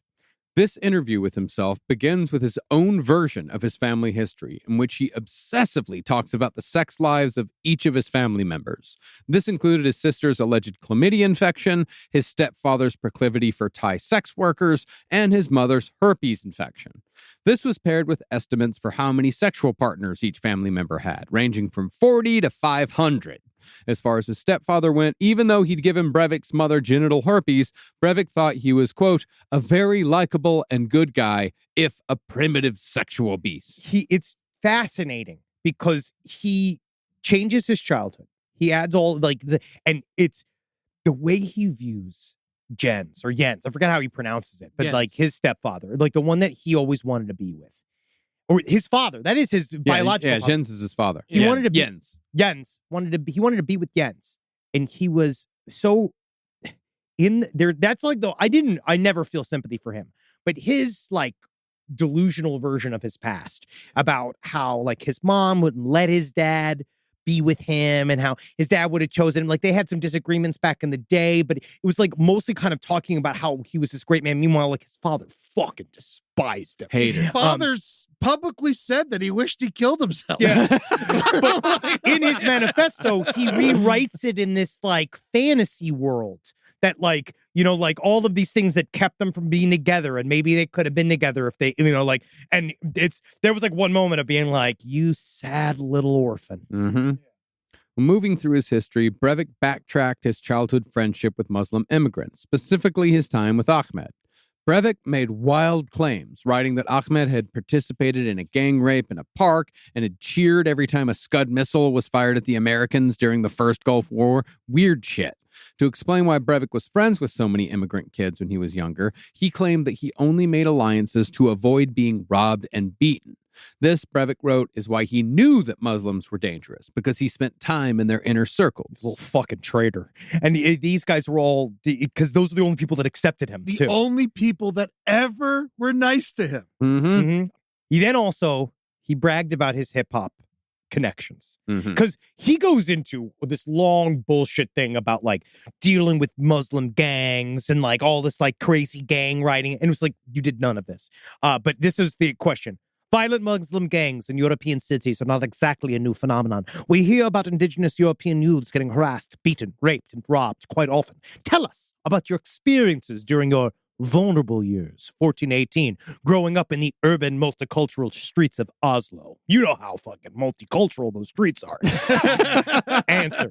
[SPEAKER 5] This interview with himself begins with his own version of his family history, in which he obsessively talks about the sex lives of each of his family members. This included his sister's alleged chlamydia infection, his stepfather's proclivity for Thai sex workers, and his mother's herpes infection. This was paired with estimates for how many sexual partners each family member had, ranging from 40 to 500. As far as his stepfather went, even though he'd given Breivik's mother genital herpes, Breivik thought he was, quote, a very likable and good guy, if a primitive sexual beast.
[SPEAKER 4] It's fascinating because he changes his childhood. He adds all and it's the way he views Jens. I forget how he pronounces it, but
[SPEAKER 6] Jens.
[SPEAKER 4] like his stepfather, like the one that he always wanted to be with. Or his father. That is his biological father.
[SPEAKER 5] Jens is his father.
[SPEAKER 4] He wanted to be
[SPEAKER 5] Jens.
[SPEAKER 4] Jens he wanted to be with Jens. And he was so in there. That's like I never feel sympathy for him. But his like delusional version of his past about how like his mom wouldn't let his dad be with him and how his dad would have chosen him. Like they had some disagreements back in the day, but it was like mostly kind of talking about how he was this great man. Meanwhile, like his father fucking despised him.
[SPEAKER 5] Hated
[SPEAKER 6] His
[SPEAKER 5] him.
[SPEAKER 6] father publicly said that he wished he killed himself.
[SPEAKER 4] Yeah. But in his manifesto, he rewrites it in this like fantasy world that like, like all of these things that kept them from being together, and maybe they could have been together if they, and there was like one moment of being like, you sad little orphan.
[SPEAKER 5] Mm-hmm. Moving through his history, Breivik backtracked his childhood friendship with Muslim immigrants, specifically his time with Ahmed. Breivik made wild claims, writing that Ahmed had participated in a gang rape in a park and had cheered every time a Scud missile was fired at the Americans during the First Gulf War. Weird shit. To explain why Breivik was friends with so many immigrant kids when he was younger, he claimed that he only made alliances to avoid being robbed and beaten. This, Breivik wrote, is why he knew that Muslims were dangerous, because he spent time in their inner circles.
[SPEAKER 4] Little fucking traitor. And these guys were all, because those are the only people that accepted him,
[SPEAKER 6] The
[SPEAKER 4] too.
[SPEAKER 6] only people that ever were nice to him.
[SPEAKER 5] Mm-hmm.
[SPEAKER 4] Mm-hmm. He then also, he bragged about his hip-hop connections.
[SPEAKER 5] Mm-hmm.
[SPEAKER 4] Because he goes into this long bullshit thing about like dealing with Muslim gangs and like all this like crazy gang writing. And it was like, you did none of this. But this is the question. Violent Muslim gangs in European cities are not exactly a new phenomenon. We hear about indigenous European youths getting harassed, beaten, raped, and robbed quite often. Tell us about your experiences during your vulnerable years, 1418, growing up in the urban multicultural streets of Oslo. You know how fucking multicultural those streets are. Answer.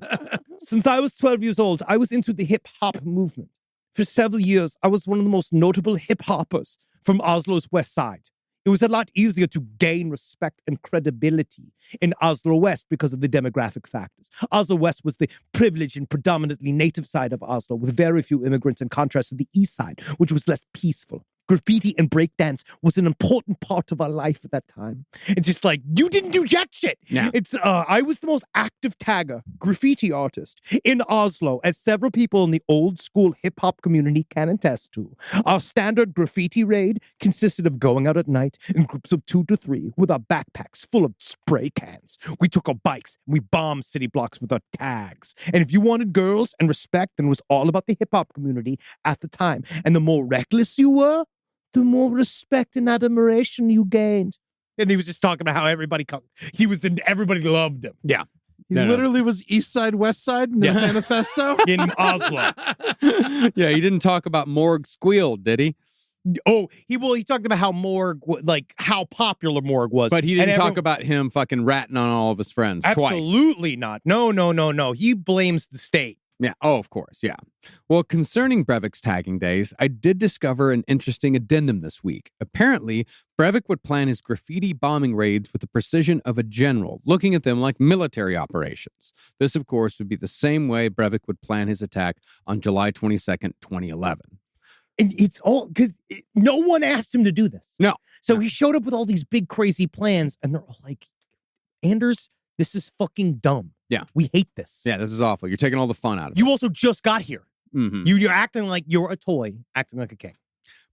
[SPEAKER 4] Since I was 12 years old, I was into the hip-hop movement. For several years, I was one of the most notable hip-hoppers from Oslo's west side. It was a lot easier to gain respect and credibility in Oslo West because of the demographic factors. Oslo West was the privileged and predominantly native side of Oslo, with very few immigrants in contrast to the east side, which was less peaceful. Graffiti and breakdance was an important part of our life at that time. It's just like, you didn't do jack shit.
[SPEAKER 5] Yeah.
[SPEAKER 4] I was the most active tagger, graffiti artist in Oslo, as several people in the old school hip hop community can attest to. Our standard graffiti raid consisted of going out at night in groups of 2 to 3 with our backpacks full of spray cans. We took our bikes and we bombed city blocks with our tags. And if you wanted girls and respect, then it was all about the hip hop community at the time. And the more reckless you were, the more respect and admiration you gained. And he was just talking about how everybody loved him.
[SPEAKER 5] Yeah.
[SPEAKER 6] He literally was East Side, West Side in his manifesto.
[SPEAKER 4] In Oslo.
[SPEAKER 5] Yeah, he didn't talk about Morg Squeal, did he?
[SPEAKER 4] Oh, he talked about how Morg, like how popular Morg was.
[SPEAKER 5] But he didn't talk about him fucking ratting on all of his friends twice.
[SPEAKER 4] Absolutely not. No. He blames the state.
[SPEAKER 5] Yeah. Oh, of course. Yeah. Well, concerning Breivik's tagging days, I did discover an interesting addendum this week. Apparently, Breivik would plan his graffiti bombing raids with the precision of a general, looking at them like military operations. This, of course, would be the same way Breivik would plan his attack on July 22nd, 2011.
[SPEAKER 4] And it's all because no one asked him to do this.
[SPEAKER 5] No.
[SPEAKER 4] So he showed up with all these big, crazy plans, and they're all like, Anders, this is fucking dumb.
[SPEAKER 5] Yeah.
[SPEAKER 4] We hate this.
[SPEAKER 5] Yeah, this is awful. You're taking all the fun out of it.
[SPEAKER 4] You also just got here.
[SPEAKER 5] Mm-hmm.
[SPEAKER 4] You're acting like you're a toy, acting like a king.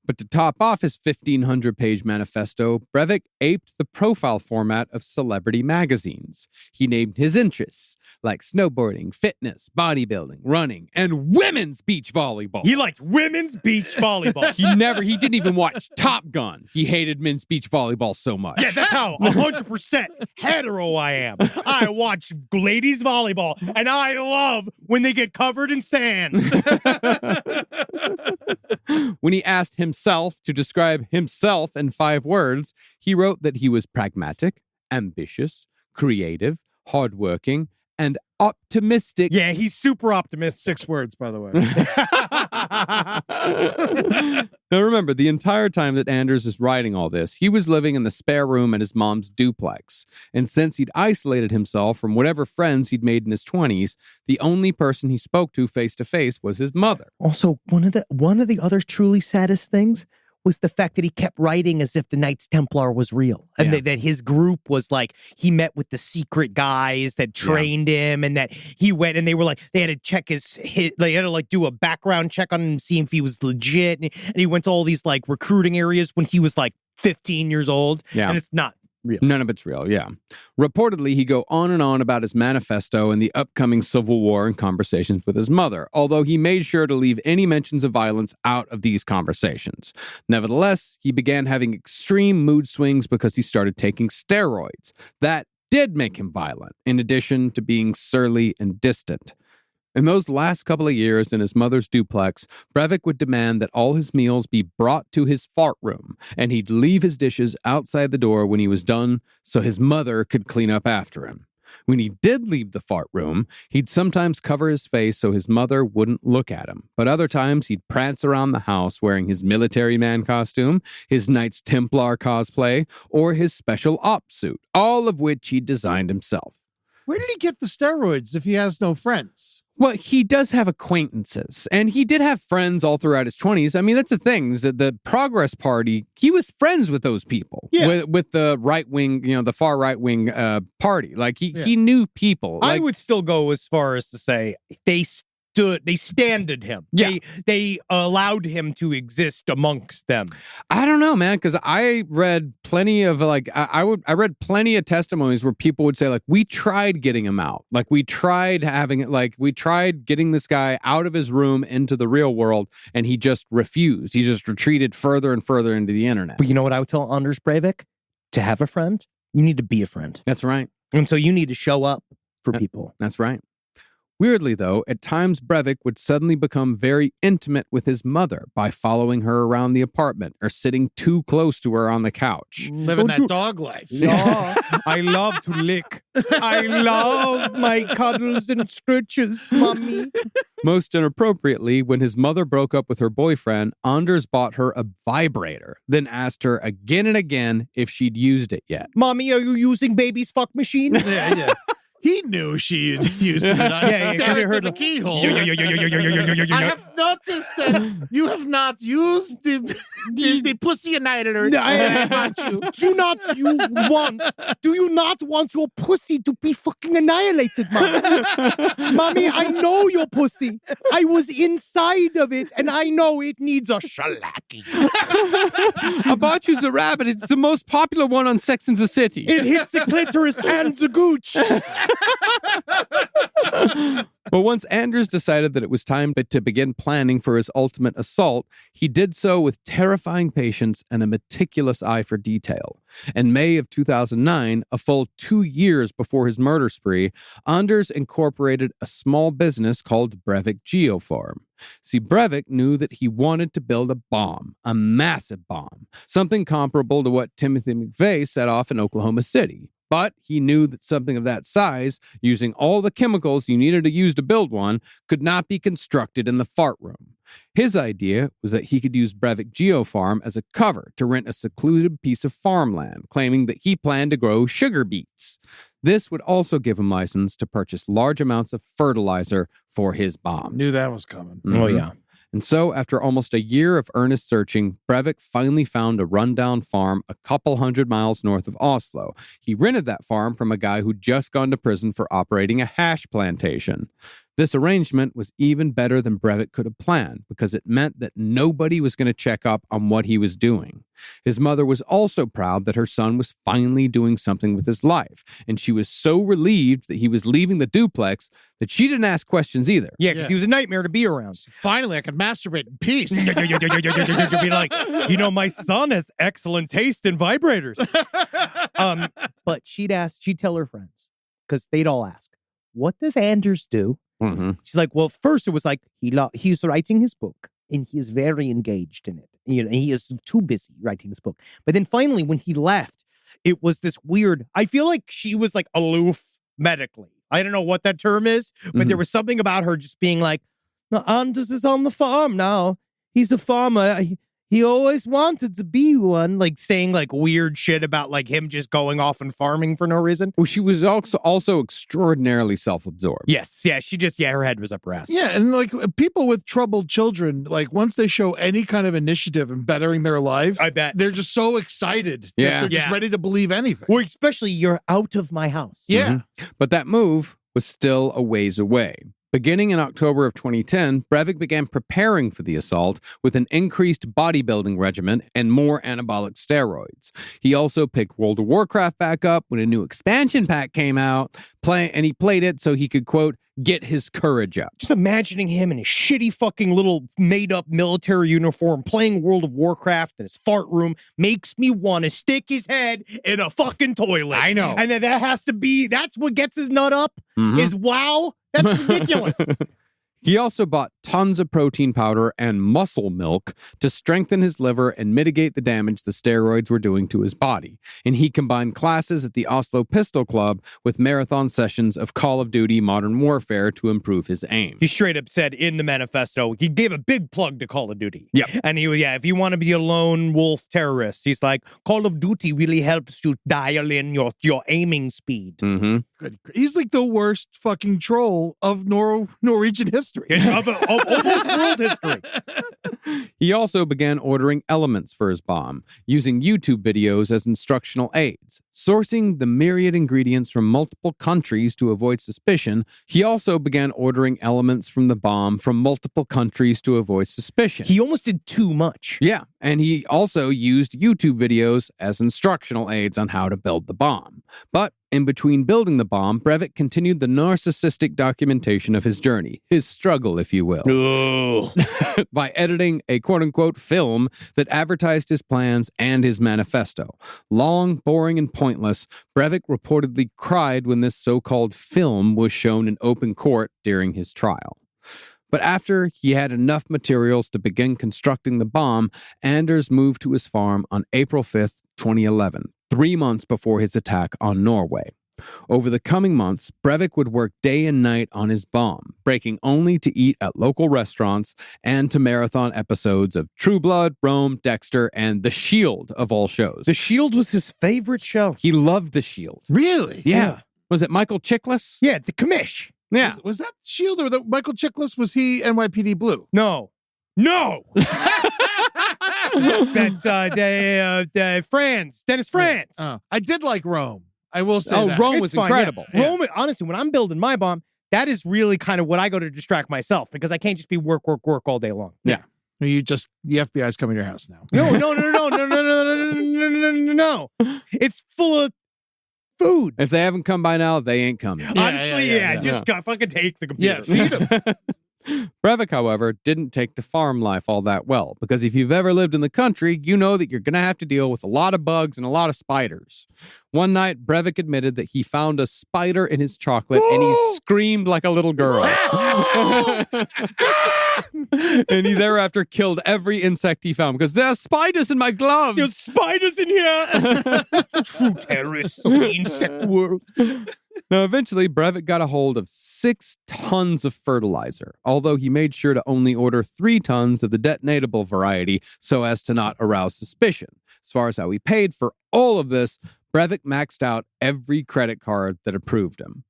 [SPEAKER 5] But to top off his 1,500-page manifesto, Breivik aped the profile format of celebrity magazines. He named his interests, like snowboarding, fitness, bodybuilding, running, and women's beach volleyball.
[SPEAKER 4] He liked women's beach volleyball.
[SPEAKER 5] He didn't even watch Top Gun. He hated men's beach volleyball so much.
[SPEAKER 4] Yeah, that's how 100% hetero I am. I watch ladies volleyball, and I love when they get covered in sand.
[SPEAKER 5] When he asked himself to describe himself in 5 words, he wrote that he was pragmatic, ambitious, creative, hardworking, and optimistic.
[SPEAKER 4] Yeah, he's super optimistic.
[SPEAKER 6] 6 words, by the way.
[SPEAKER 5] Now remember, the entire time that Anders is writing all this, he was living in the spare room at his mom's duplex. And since he'd isolated himself from whatever friends he'd made in his 20s, the only person he spoke to face was his mother.
[SPEAKER 4] Also, one of the other truly saddest things was the fact that he kept writing as if the Knights Templar was real. And that his group was like, he met with the secret guys that trained him, and that he went and they were like, they had to check they had to like do a background check on him, see if he was legit. And he went to all these like recruiting areas when he was like 15 years old.
[SPEAKER 5] Yeah.
[SPEAKER 4] And it's not real.
[SPEAKER 5] None of it's real, yeah. Reportedly, he'd go on and on about his manifesto and the upcoming civil war and conversations with his mother, although he made sure to leave any mentions of violence out of these conversations. Nevertheless, he began having extreme mood swings because he started taking steroids. That did make him violent, in addition to being surly and distant. In those last couple of years in his mother's duplex, Breivik would demand that all his meals be brought to his fart room, and he'd leave his dishes outside the door when he was done so his mother could clean up after him. When he did leave the fart room, he'd sometimes cover his face so his mother wouldn't look at him, but other times he'd prance around the house wearing his military man costume, his Knights Templar cosplay, or his special ops suit, all of which he'd designed himself.
[SPEAKER 6] Where did he get the steroids if he has no friends?
[SPEAKER 5] Well, he does have acquaintances, and he did have friends all throughout his 20s. I mean, that's the thing, is that the Progress Party, he was friends with those people, with the right-wing, the far right-wing party. Like, he knew people.
[SPEAKER 4] I would still go as far as to say they standed him.
[SPEAKER 5] Yeah.
[SPEAKER 4] They allowed him to exist amongst them.
[SPEAKER 5] I don't know, man, because I read plenty of I read plenty of testimonies where people would say, like, we tried getting him out. Like, we tried getting this guy out of his room into the real world, and he just refused. He just retreated further and further into the internet.
[SPEAKER 4] But you know what I would tell Anders Breivik? To have a friend, you need to be a friend.
[SPEAKER 5] That's right.
[SPEAKER 4] And so you need to show up for people.
[SPEAKER 5] That's right. Weirdly, though, at times Breivik would suddenly become very intimate with his mother by following her around the apartment or sitting too close to her on the couch.
[SPEAKER 6] Living that dog life.
[SPEAKER 4] Yeah, I love to lick. I love my cuddles and scritches, mommy.
[SPEAKER 5] Most inappropriately, when his mother broke up with her boyfriend, Anders bought her a vibrator, then asked her again and again if she'd used it yet.
[SPEAKER 4] Mommy, are you using baby's fuck machine?
[SPEAKER 6] Yeah. He knew she used it. I stared at the keyhole. I have noticed that you have not used the pussy annihilator.
[SPEAKER 4] Do you not want your pussy to be fucking annihilated, Mommy? Mommy, I know your pussy. I was inside of it, and I know it needs a shellacking.
[SPEAKER 5] I bought you the rabbit. It's the most popular one on Sex and the City.
[SPEAKER 4] It hits the clitoris and the gooch.
[SPEAKER 5] But once Anders decided that it was time to begin planning for his ultimate assault, he did so with terrifying patience and a meticulous eye for detail. In May of 2009, a full 2 years before his murder spree, Anders incorporated a small business called Breivik Geofarm. See, Breivik knew that he wanted to build a bomb, a massive bomb, something comparable to what Timothy McVeigh set off in Oklahoma City. But he knew that something of that size, using all the chemicals you needed to use to build one, could not be constructed in the fart room. His idea was that he could use Breivik Geofarm as a cover to rent a secluded piece of farmland, claiming that he planned to grow sugar beets. This would also give him license to purchase large amounts of fertilizer for his bomb.
[SPEAKER 6] Knew that was coming.
[SPEAKER 4] Oh, yeah.
[SPEAKER 5] And so, after almost a year of earnest searching, Breivik finally found a rundown farm a couple hundred miles north of Oslo. He rented that farm from a guy who'd just gone to prison for operating a hash plantation. This arrangement was even better than Breivik could have planned because it meant that nobody was going to check up on what he was doing. His mother was also proud that her son was finally doing something with his life, and she was so relieved that he was leaving the duplex that she didn't ask questions either.
[SPEAKER 4] Yeah, because he was a nightmare to be around.
[SPEAKER 6] Finally, I could masturbate in peace.
[SPEAKER 4] Be like, my son has excellent taste in vibrators. But she'd tell her friends, because they'd all ask, what does Anders do?
[SPEAKER 5] Mm-hmm.
[SPEAKER 4] She's like, well, first it was like, he's writing his book, and he is very engaged in it. He is too busy writing this book. But then finally, when he left, it was this weird, I feel like she was like aloof medically. I don't know what that term is, but there was something about her just being like, no, Anders is on the farm now. He's a farmer. He always wanted to be one, like saying like weird shit about like him just going off and farming for no reason.
[SPEAKER 5] Well, she was also extraordinarily self-absorbed.
[SPEAKER 4] Yes, yeah, her head was up her ass.
[SPEAKER 6] Yeah, and like people with troubled children, like once they show any kind of initiative in bettering their life,
[SPEAKER 4] I bet
[SPEAKER 6] they're just so excited that
[SPEAKER 5] Yeah.
[SPEAKER 6] they're just ready to believe anything.
[SPEAKER 4] Well, especially you're out of my house.
[SPEAKER 6] Yeah.
[SPEAKER 5] But that move was still a ways away. Beginning in October of 2010, Breivik began preparing for the assault with an increased bodybuilding regimen and more anabolic steroids. He also picked World of Warcraft back up when a new expansion pack came out, and he played it so he could, quote, get his courage up.
[SPEAKER 4] Just imagining him in his shitty fucking little made-up military uniform playing World of Warcraft in his fart room makes me want to stick his head in a fucking toilet.
[SPEAKER 5] I know.
[SPEAKER 4] And then that's what gets his nut up, is wow, that's ridiculous.
[SPEAKER 5] He also bought tons of protein powder and muscle milk to strengthen his liver and mitigate the damage the steroids were doing to his body. And he combined classes at the Oslo Pistol Club with marathon sessions of Call of Duty Modern Warfare to improve his aim.
[SPEAKER 4] He straight up said in the manifesto, he gave a big plug to Call of Duty.
[SPEAKER 5] Yep.
[SPEAKER 4] And if you want to be a lone wolf terrorist, he's like, Call of Duty really helps you dial in your aiming speed.
[SPEAKER 5] Mm-hmm.
[SPEAKER 6] He's like the worst fucking troll of Norwegian history.
[SPEAKER 4] Of almost world history.
[SPEAKER 5] He also began ordering elements for his bomb, using YouTube videos as instructional aids. Sourcing the myriad ingredients from multiple countries to avoid suspicion, he also began ordering elements from the bomb from multiple countries to avoid suspicion.
[SPEAKER 4] He almost did too much.
[SPEAKER 5] Yeah, and he also used YouTube videos as instructional aids on how to build the bomb. But in between building the bomb, Breivik continued the narcissistic documentation of his journey, his struggle, if you will, by editing a quote-unquote film that advertised his plans and his manifesto. Long, boring, and pointless, Breivik reportedly cried when this so-called film was shown in open court during his trial. But after he had enough materials to begin constructing the bomb, Anders moved to his farm on April 5th, 2011, 3 months before his attack on Norway. Over the coming months, Breivik would work day and night on his bomb, breaking only to eat at local restaurants and to marathon episodes of True Blood, Rome, Dexter, and The Shield of all shows.
[SPEAKER 4] The Shield was his favorite show.
[SPEAKER 5] He loved The Shield.
[SPEAKER 6] Really?
[SPEAKER 5] Yeah. Was it Michael Chiklis?
[SPEAKER 4] Yeah, the commish.
[SPEAKER 5] Yeah.
[SPEAKER 6] Was that Shield or the Michael Chiklis? Was he NYPD Blue?
[SPEAKER 4] No. That's France. Dennis France.
[SPEAKER 6] I did like Rome. I will say that.
[SPEAKER 5] Rome
[SPEAKER 4] It's
[SPEAKER 5] was
[SPEAKER 4] fine,
[SPEAKER 5] incredible.
[SPEAKER 4] yeah. Rome, honestly, when I'm building my bomb, that is really kind of what I go to distract myself because I can't just be work all day long.
[SPEAKER 5] Yeah.
[SPEAKER 6] The FBI's coming to your house now.
[SPEAKER 4] No. It's full of food.
[SPEAKER 5] If they haven't come by now, they ain't coming.
[SPEAKER 4] Honestly,
[SPEAKER 6] yeah.
[SPEAKER 4] just fucking take the computer.
[SPEAKER 6] Yeah, feed him.
[SPEAKER 5] Breivik, however, didn't take to farm life all that well, because if you've ever lived in the country, you know that you're going to have to deal with a lot of bugs and a lot of spiders. One night, Breivik admitted that he found a spider in his chocolate and he screamed like a little girl. And he thereafter killed every insect he found because there's spiders in my gloves.
[SPEAKER 4] There's spiders in here. True terrorists of the insect world.
[SPEAKER 5] Now, eventually, Breivik got a hold of 6 tons of fertilizer, although he made sure to only order 3 tons of the detonatable variety so as to not arouse suspicion. As far as how he paid for all of this, Breivik maxed out every credit card that approved him.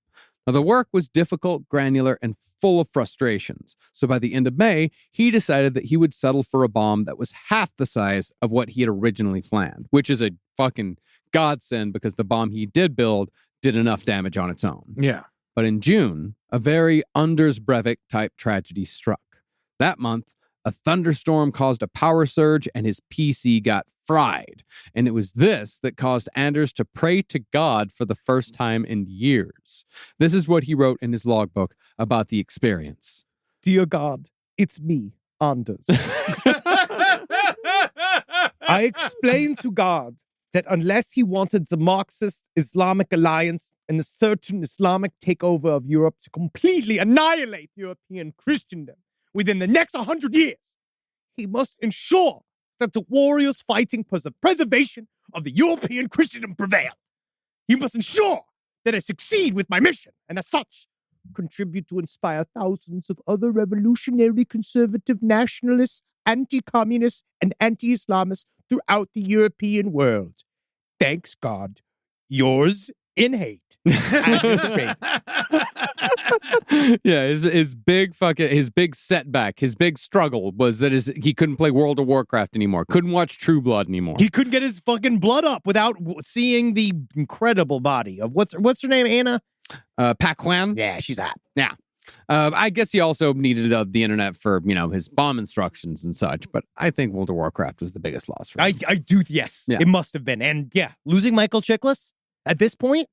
[SPEAKER 5] Now, the work was difficult, granular, and full of frustrations. So by the end of May, he decided that he would settle for a bomb that was half the size of what he had originally planned, which is a fucking godsend because the bomb he did build did enough damage on its own.
[SPEAKER 6] Yeah.
[SPEAKER 5] But in June, a very Anders Breivik type tragedy struck. That month, a thunderstorm caused a power surge and his PC got fried. And it was this that caused Anders to pray to God for the first time in years. This is what he wrote in his logbook about the experience.
[SPEAKER 4] Dear God, it's me, Anders. I explained to God that unless he wanted the Marxist Islamic alliance and a certain Islamic takeover of Europe to completely annihilate European Christendom within the next 100 years, he must ensure that the warriors fighting for the preservation of the European Christendom prevail. He must ensure that I succeed with my mission, and as such, contribute to inspire thousands of other revolutionary, conservative, nationalists, anti-communists, and anti-Islamists throughout the European world. Thanks, God. Yours in hate. Anders Breivik.
[SPEAKER 5] Yeah, his big setback, his big struggle was that he couldn't play World of Warcraft anymore, couldn't watch True Blood anymore.
[SPEAKER 4] He couldn't get his fucking blood up without seeing the incredible body of what's her name, Anna?
[SPEAKER 5] Pac-Man?
[SPEAKER 4] Yeah, she's hot.
[SPEAKER 5] Yeah. I guess he also needed the internet for, his bomb instructions and such, but I think World of Warcraft was the biggest loss for him.
[SPEAKER 4] I do, yes.
[SPEAKER 5] Yeah.
[SPEAKER 4] It must have been. And yeah, losing Michael Chiklis at this point?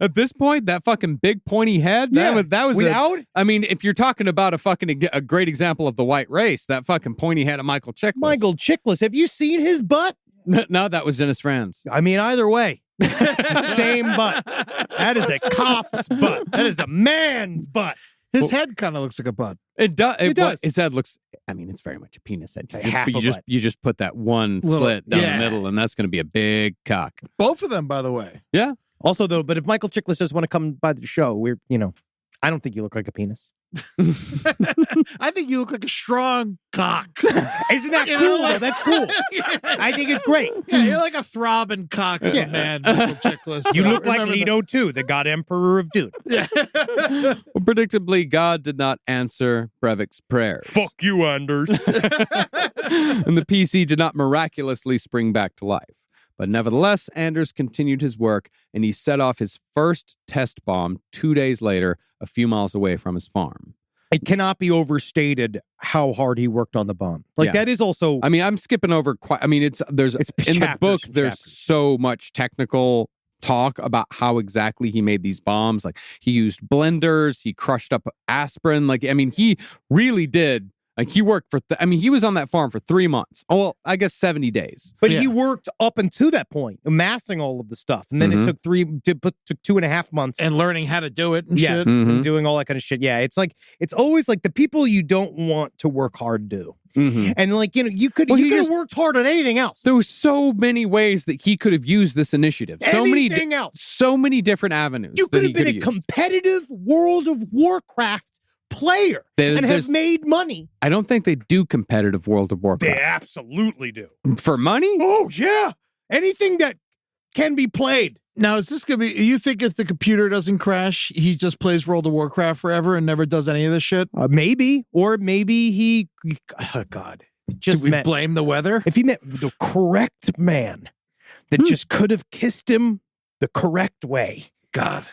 [SPEAKER 5] At this point, that fucking big pointy head, that was
[SPEAKER 4] without?
[SPEAKER 5] If you're talking about a great example of the white race, that fucking pointy head of Michael Chiklis.
[SPEAKER 4] Michael Chiklis, have you seen his butt?
[SPEAKER 5] No, that was Dennis Franz.
[SPEAKER 4] Either way. Same butt. That is a cop's butt. That is a man's butt.
[SPEAKER 6] His head kind of looks like a butt.
[SPEAKER 5] It does.
[SPEAKER 4] does.
[SPEAKER 5] His head looks. It's very much a penis head.
[SPEAKER 4] It's half a butt.
[SPEAKER 5] You just put that one slit down the middle, and that's going to be a big cock.
[SPEAKER 6] Both of them, by the way.
[SPEAKER 5] Yeah.
[SPEAKER 4] Also, though, but if Michael Chiklis does want to come by the show, I don't think you look like a penis.
[SPEAKER 6] I think you look like a strong cock.
[SPEAKER 4] Isn't that cool? Though? That's cool. I think it's great.
[SPEAKER 6] Yeah, you're like a throbbing cock of a man, Michael Chiklis.
[SPEAKER 4] You look like
[SPEAKER 6] Remember
[SPEAKER 4] Leto, too, the God Emperor of Dune.
[SPEAKER 6] Yeah.
[SPEAKER 5] Well, predictably, God did not answer Breivik's prayers.
[SPEAKER 4] Fuck you, Anders.
[SPEAKER 5] And the PC did not miraculously spring back to life. But nevertheless, Anders continued his work, and he set off his first test bomb 2 days later, a few miles away from his farm.
[SPEAKER 4] It cannot be overstated how hard he worked on the bomb. That is also...
[SPEAKER 5] I'm skipping over quite... in the book, there's so much technical talk about how exactly he made these bombs. Like, he used blenders, he crushed up aspirin. He really did... he worked for, he was on that farm for 3 months. Oh, well, I guess 70 days.
[SPEAKER 4] But he worked up until that point, amassing all of the stuff. And then it took 2.5 months.
[SPEAKER 6] And learning how to do it and
[SPEAKER 4] yes,
[SPEAKER 6] shit.
[SPEAKER 4] and doing all that kind of shit. Yeah, it's always like the people you don't want to work hard do.
[SPEAKER 5] Mm-hmm.
[SPEAKER 4] And you could have worked hard on anything else.
[SPEAKER 5] There were so many ways that he could have used this initiative.
[SPEAKER 4] Anything else.
[SPEAKER 5] So many different avenues.
[SPEAKER 4] You could have been a competitive World of Warcraft player and have made money.
[SPEAKER 5] I don't think they do competitive World of Warcraft.
[SPEAKER 4] They absolutely do.
[SPEAKER 5] For money?
[SPEAKER 4] Oh, yeah. Anything that can be played.
[SPEAKER 6] Now, is this going to be, you think if the computer doesn't crash, he just plays World of Warcraft forever and never does any of this shit?
[SPEAKER 4] Maybe. Or maybe he oh, God. Just
[SPEAKER 6] Do we blame the weather?
[SPEAKER 4] If he met the correct man that just could have kissed him the correct way. God,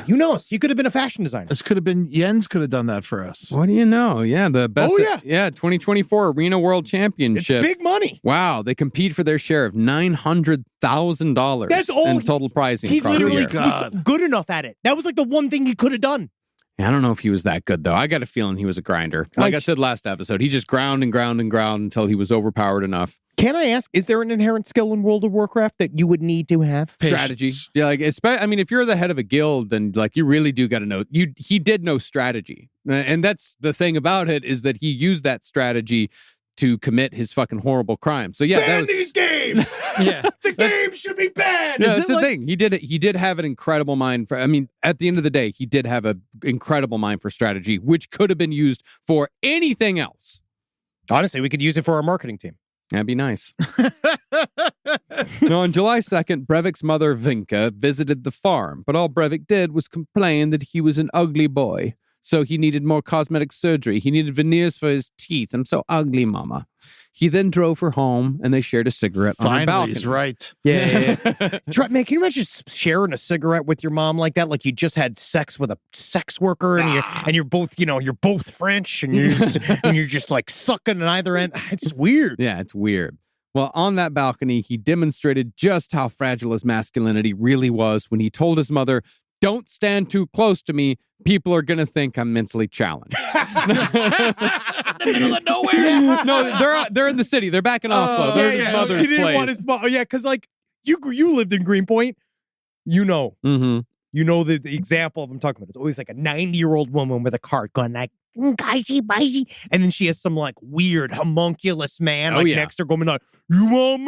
[SPEAKER 4] who knows? He could have been a fashion designer.
[SPEAKER 6] This could have been, Jens could have done that for us.
[SPEAKER 5] What do you know? Yeah, the best.
[SPEAKER 4] Oh, yeah.
[SPEAKER 5] 2024 Arena World Championship.
[SPEAKER 4] It's big money.
[SPEAKER 5] Wow, they compete for their share of $900,000.
[SPEAKER 4] That's all
[SPEAKER 5] in total prizing.
[SPEAKER 4] He
[SPEAKER 5] across the
[SPEAKER 4] literally
[SPEAKER 5] year.
[SPEAKER 4] was good enough at it. That was like the one thing he could have done.
[SPEAKER 5] I don't know if he was that good, though. I got a feeling he was a grinder. Like I said last episode, he just ground and ground and ground until he was overpowered enough.
[SPEAKER 4] Can I ask, is there an inherent skill in World of Warcraft that you would need to have?
[SPEAKER 5] Strategy. Yeah, if you're the head of a guild, then you really do got to know. He did know strategy. And that's the thing about it, is that he used that strategy to commit his fucking horrible crime. So yeah,
[SPEAKER 4] ban these games.
[SPEAKER 5] Yeah,
[SPEAKER 4] the game should be banned.
[SPEAKER 5] No, that's the thing. He did have an incredible mind for. At the end of the day, he did have an incredible mind for strategy, which could have been used for anything else.
[SPEAKER 4] Honestly, we could use it for our marketing team.
[SPEAKER 5] That'd be nice. On July 2nd, Breivik's mother, Vinka, visited the farm, but all Breivik did was complain that he was an ugly boy. So he needed more cosmetic surgery. He needed veneers for his teeth. I'm so ugly, mama. He then drove her home, and they shared a cigarette on her
[SPEAKER 6] Finally,
[SPEAKER 5] balcony.
[SPEAKER 6] he's right.
[SPEAKER 4] Yeah. Man, can you imagine sharing a cigarette with your mom like that? Like you just had sex with a sex worker, and you're both, you're both French, and you're just like sucking on either end. It's weird.
[SPEAKER 5] Yeah, it's weird. Well, on that balcony, he demonstrated just how fragile his masculinity really was when he told his mother, "Don't stand too close to me. People are going to think I'm mentally challenged."
[SPEAKER 6] In the middle of nowhere.
[SPEAKER 5] No, they're in the city. They're back in Oslo. They're at his mother's
[SPEAKER 4] He didn't
[SPEAKER 5] place.
[SPEAKER 4] want his mom. Yeah, because like you lived in Greenpoint,
[SPEAKER 5] Mm-hmm.
[SPEAKER 4] You know the example of I'm talking about. It's always like a 90-year-old woman with a cart going like, "Gaishi, baishi," and then she has some like weird homunculus man next to her going like, "You want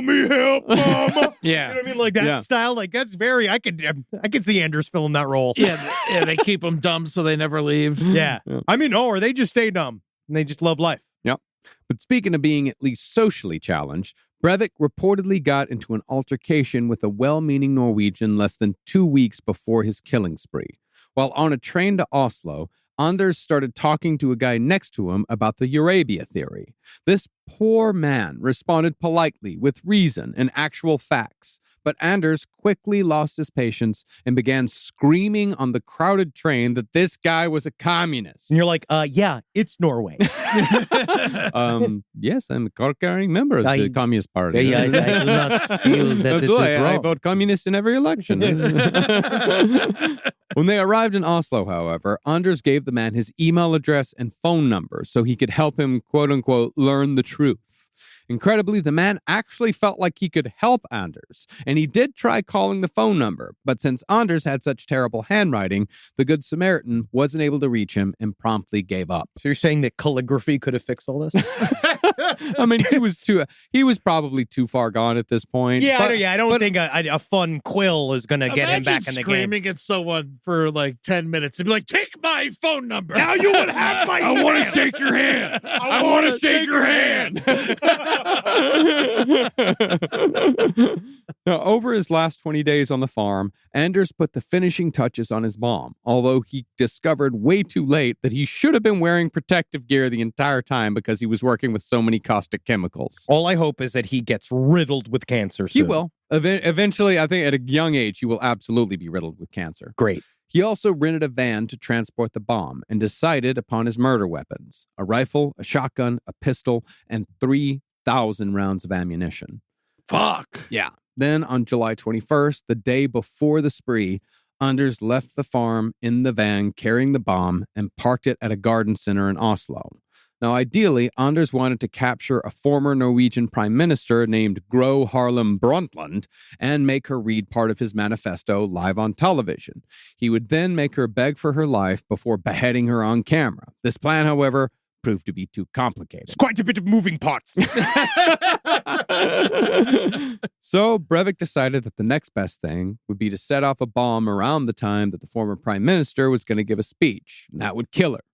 [SPEAKER 4] me help, mama?"
[SPEAKER 6] Yeah.
[SPEAKER 4] You know what I mean? Like that style. Like that's very. I could see Anders filling that role.
[SPEAKER 6] Yeah, they keep them dumb so they never leave.
[SPEAKER 4] Yeah. I mean, or they just stay dumb and they just love life.
[SPEAKER 5] Yep. But speaking of being at least socially challenged, Breivik reportedly got into an altercation with a well-meaning Norwegian less than 2 weeks before his killing spree. While on a train to Oslo, Anders started talking to a guy next to him about the Eurabia theory. This poor man responded politely with reason and actual facts, but Anders quickly lost his patience and began screaming on the crowded train that this guy was a communist.
[SPEAKER 4] And you're like, yeah, it's Norway.
[SPEAKER 5] Yes, I'm a card-carrying member of the Communist Party.
[SPEAKER 4] I do not feel that it is
[SPEAKER 5] I
[SPEAKER 4] wrong.
[SPEAKER 5] vote communist in every election. When they arrived in Oslo, however, Anders gave the man his email address and phone number so he could help him, quote-unquote, learn the truth. Incredibly, the man actually felt like he could help Anders, and he did try calling the phone number, but since Anders had such terrible handwriting, the Good Samaritan wasn't able to reach him and promptly gave up.
[SPEAKER 4] So you're saying that calligraphy could have fixed all this?
[SPEAKER 5] I mean, he was probably too far gone at this point.
[SPEAKER 4] Yeah,
[SPEAKER 5] but,
[SPEAKER 4] I don't think a fun quill is going to get him back in the game.
[SPEAKER 6] Screaming at someone for like 10 minutes and be like, "Take my phone number."
[SPEAKER 1] Now you will have my
[SPEAKER 5] I want to shake your hand. I want to shake your hand. Now, over his last 20 days on the farm, Anders put the finishing touches on his bomb, although he discovered way too late that he should have been wearing protective gear the entire time because he was working with so many caustic chemicals.
[SPEAKER 4] All I hope is that he gets riddled with cancer soon.
[SPEAKER 5] He will. Eventually, I think at a young age, he will absolutely be riddled with cancer.
[SPEAKER 4] Great.
[SPEAKER 5] He also rented a van to transport the bomb and decided upon his murder weapons: a rifle, a shotgun, a pistol, and 3,000 rounds of ammunition.
[SPEAKER 6] Fuck.
[SPEAKER 5] Yeah. Then on July 21st, the day before the spree, Anders left the farm in the van carrying the bomb and parked it at a garden center in Oslo. Now, ideally, Anders wanted to capture a former Norwegian prime minister named Gro Harlem Brundtland and make her read part of his manifesto live on television. He would then make her beg for her life before beheading her on camera. This plan, however, proved to be too complicated.
[SPEAKER 4] It's quite a bit of moving parts.
[SPEAKER 5] So Breivik decided that the next best thing would be to set off a bomb around the time that the former prime minister was going to give a speech, and that would kill her.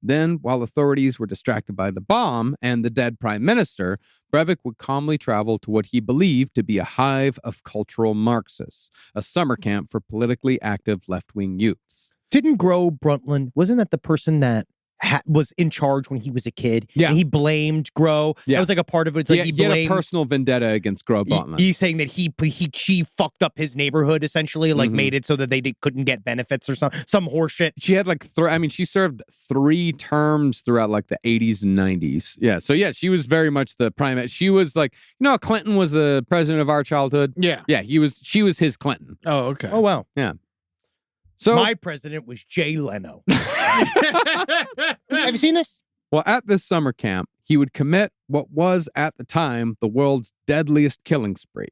[SPEAKER 5] Then, while authorities were distracted by the bomb and the dead prime minister, Breivik would calmly travel to what he believed to be a hive of cultural Marxists, a summer camp for politically active left-wing youths.
[SPEAKER 4] Didn't Gro Brundtland, wasn't that the person that was in charge when he was a kid?
[SPEAKER 5] Yeah.
[SPEAKER 4] And he blamed Gro.
[SPEAKER 5] Yeah.
[SPEAKER 4] That was like a part of it. It's like
[SPEAKER 5] he
[SPEAKER 4] blamed,
[SPEAKER 5] had a personal vendetta against Gro Brundtland.
[SPEAKER 4] He's saying that she fucked up his neighborhood, essentially, like made it so that they couldn't get benefits or some horseshit.
[SPEAKER 5] She had like, she served 3 terms throughout like the 80s and 90s. Yeah. So yeah, she was very much the prime. She was like, Clinton was the president of our childhood.
[SPEAKER 6] Yeah.
[SPEAKER 5] Yeah. She was his Clinton.
[SPEAKER 6] Oh, okay.
[SPEAKER 4] Oh, wow.
[SPEAKER 5] Yeah. So
[SPEAKER 4] my president was Jay Leno. Have you seen this?
[SPEAKER 5] Well, at this summer camp, he would commit what was at the time the world's deadliest killing spree.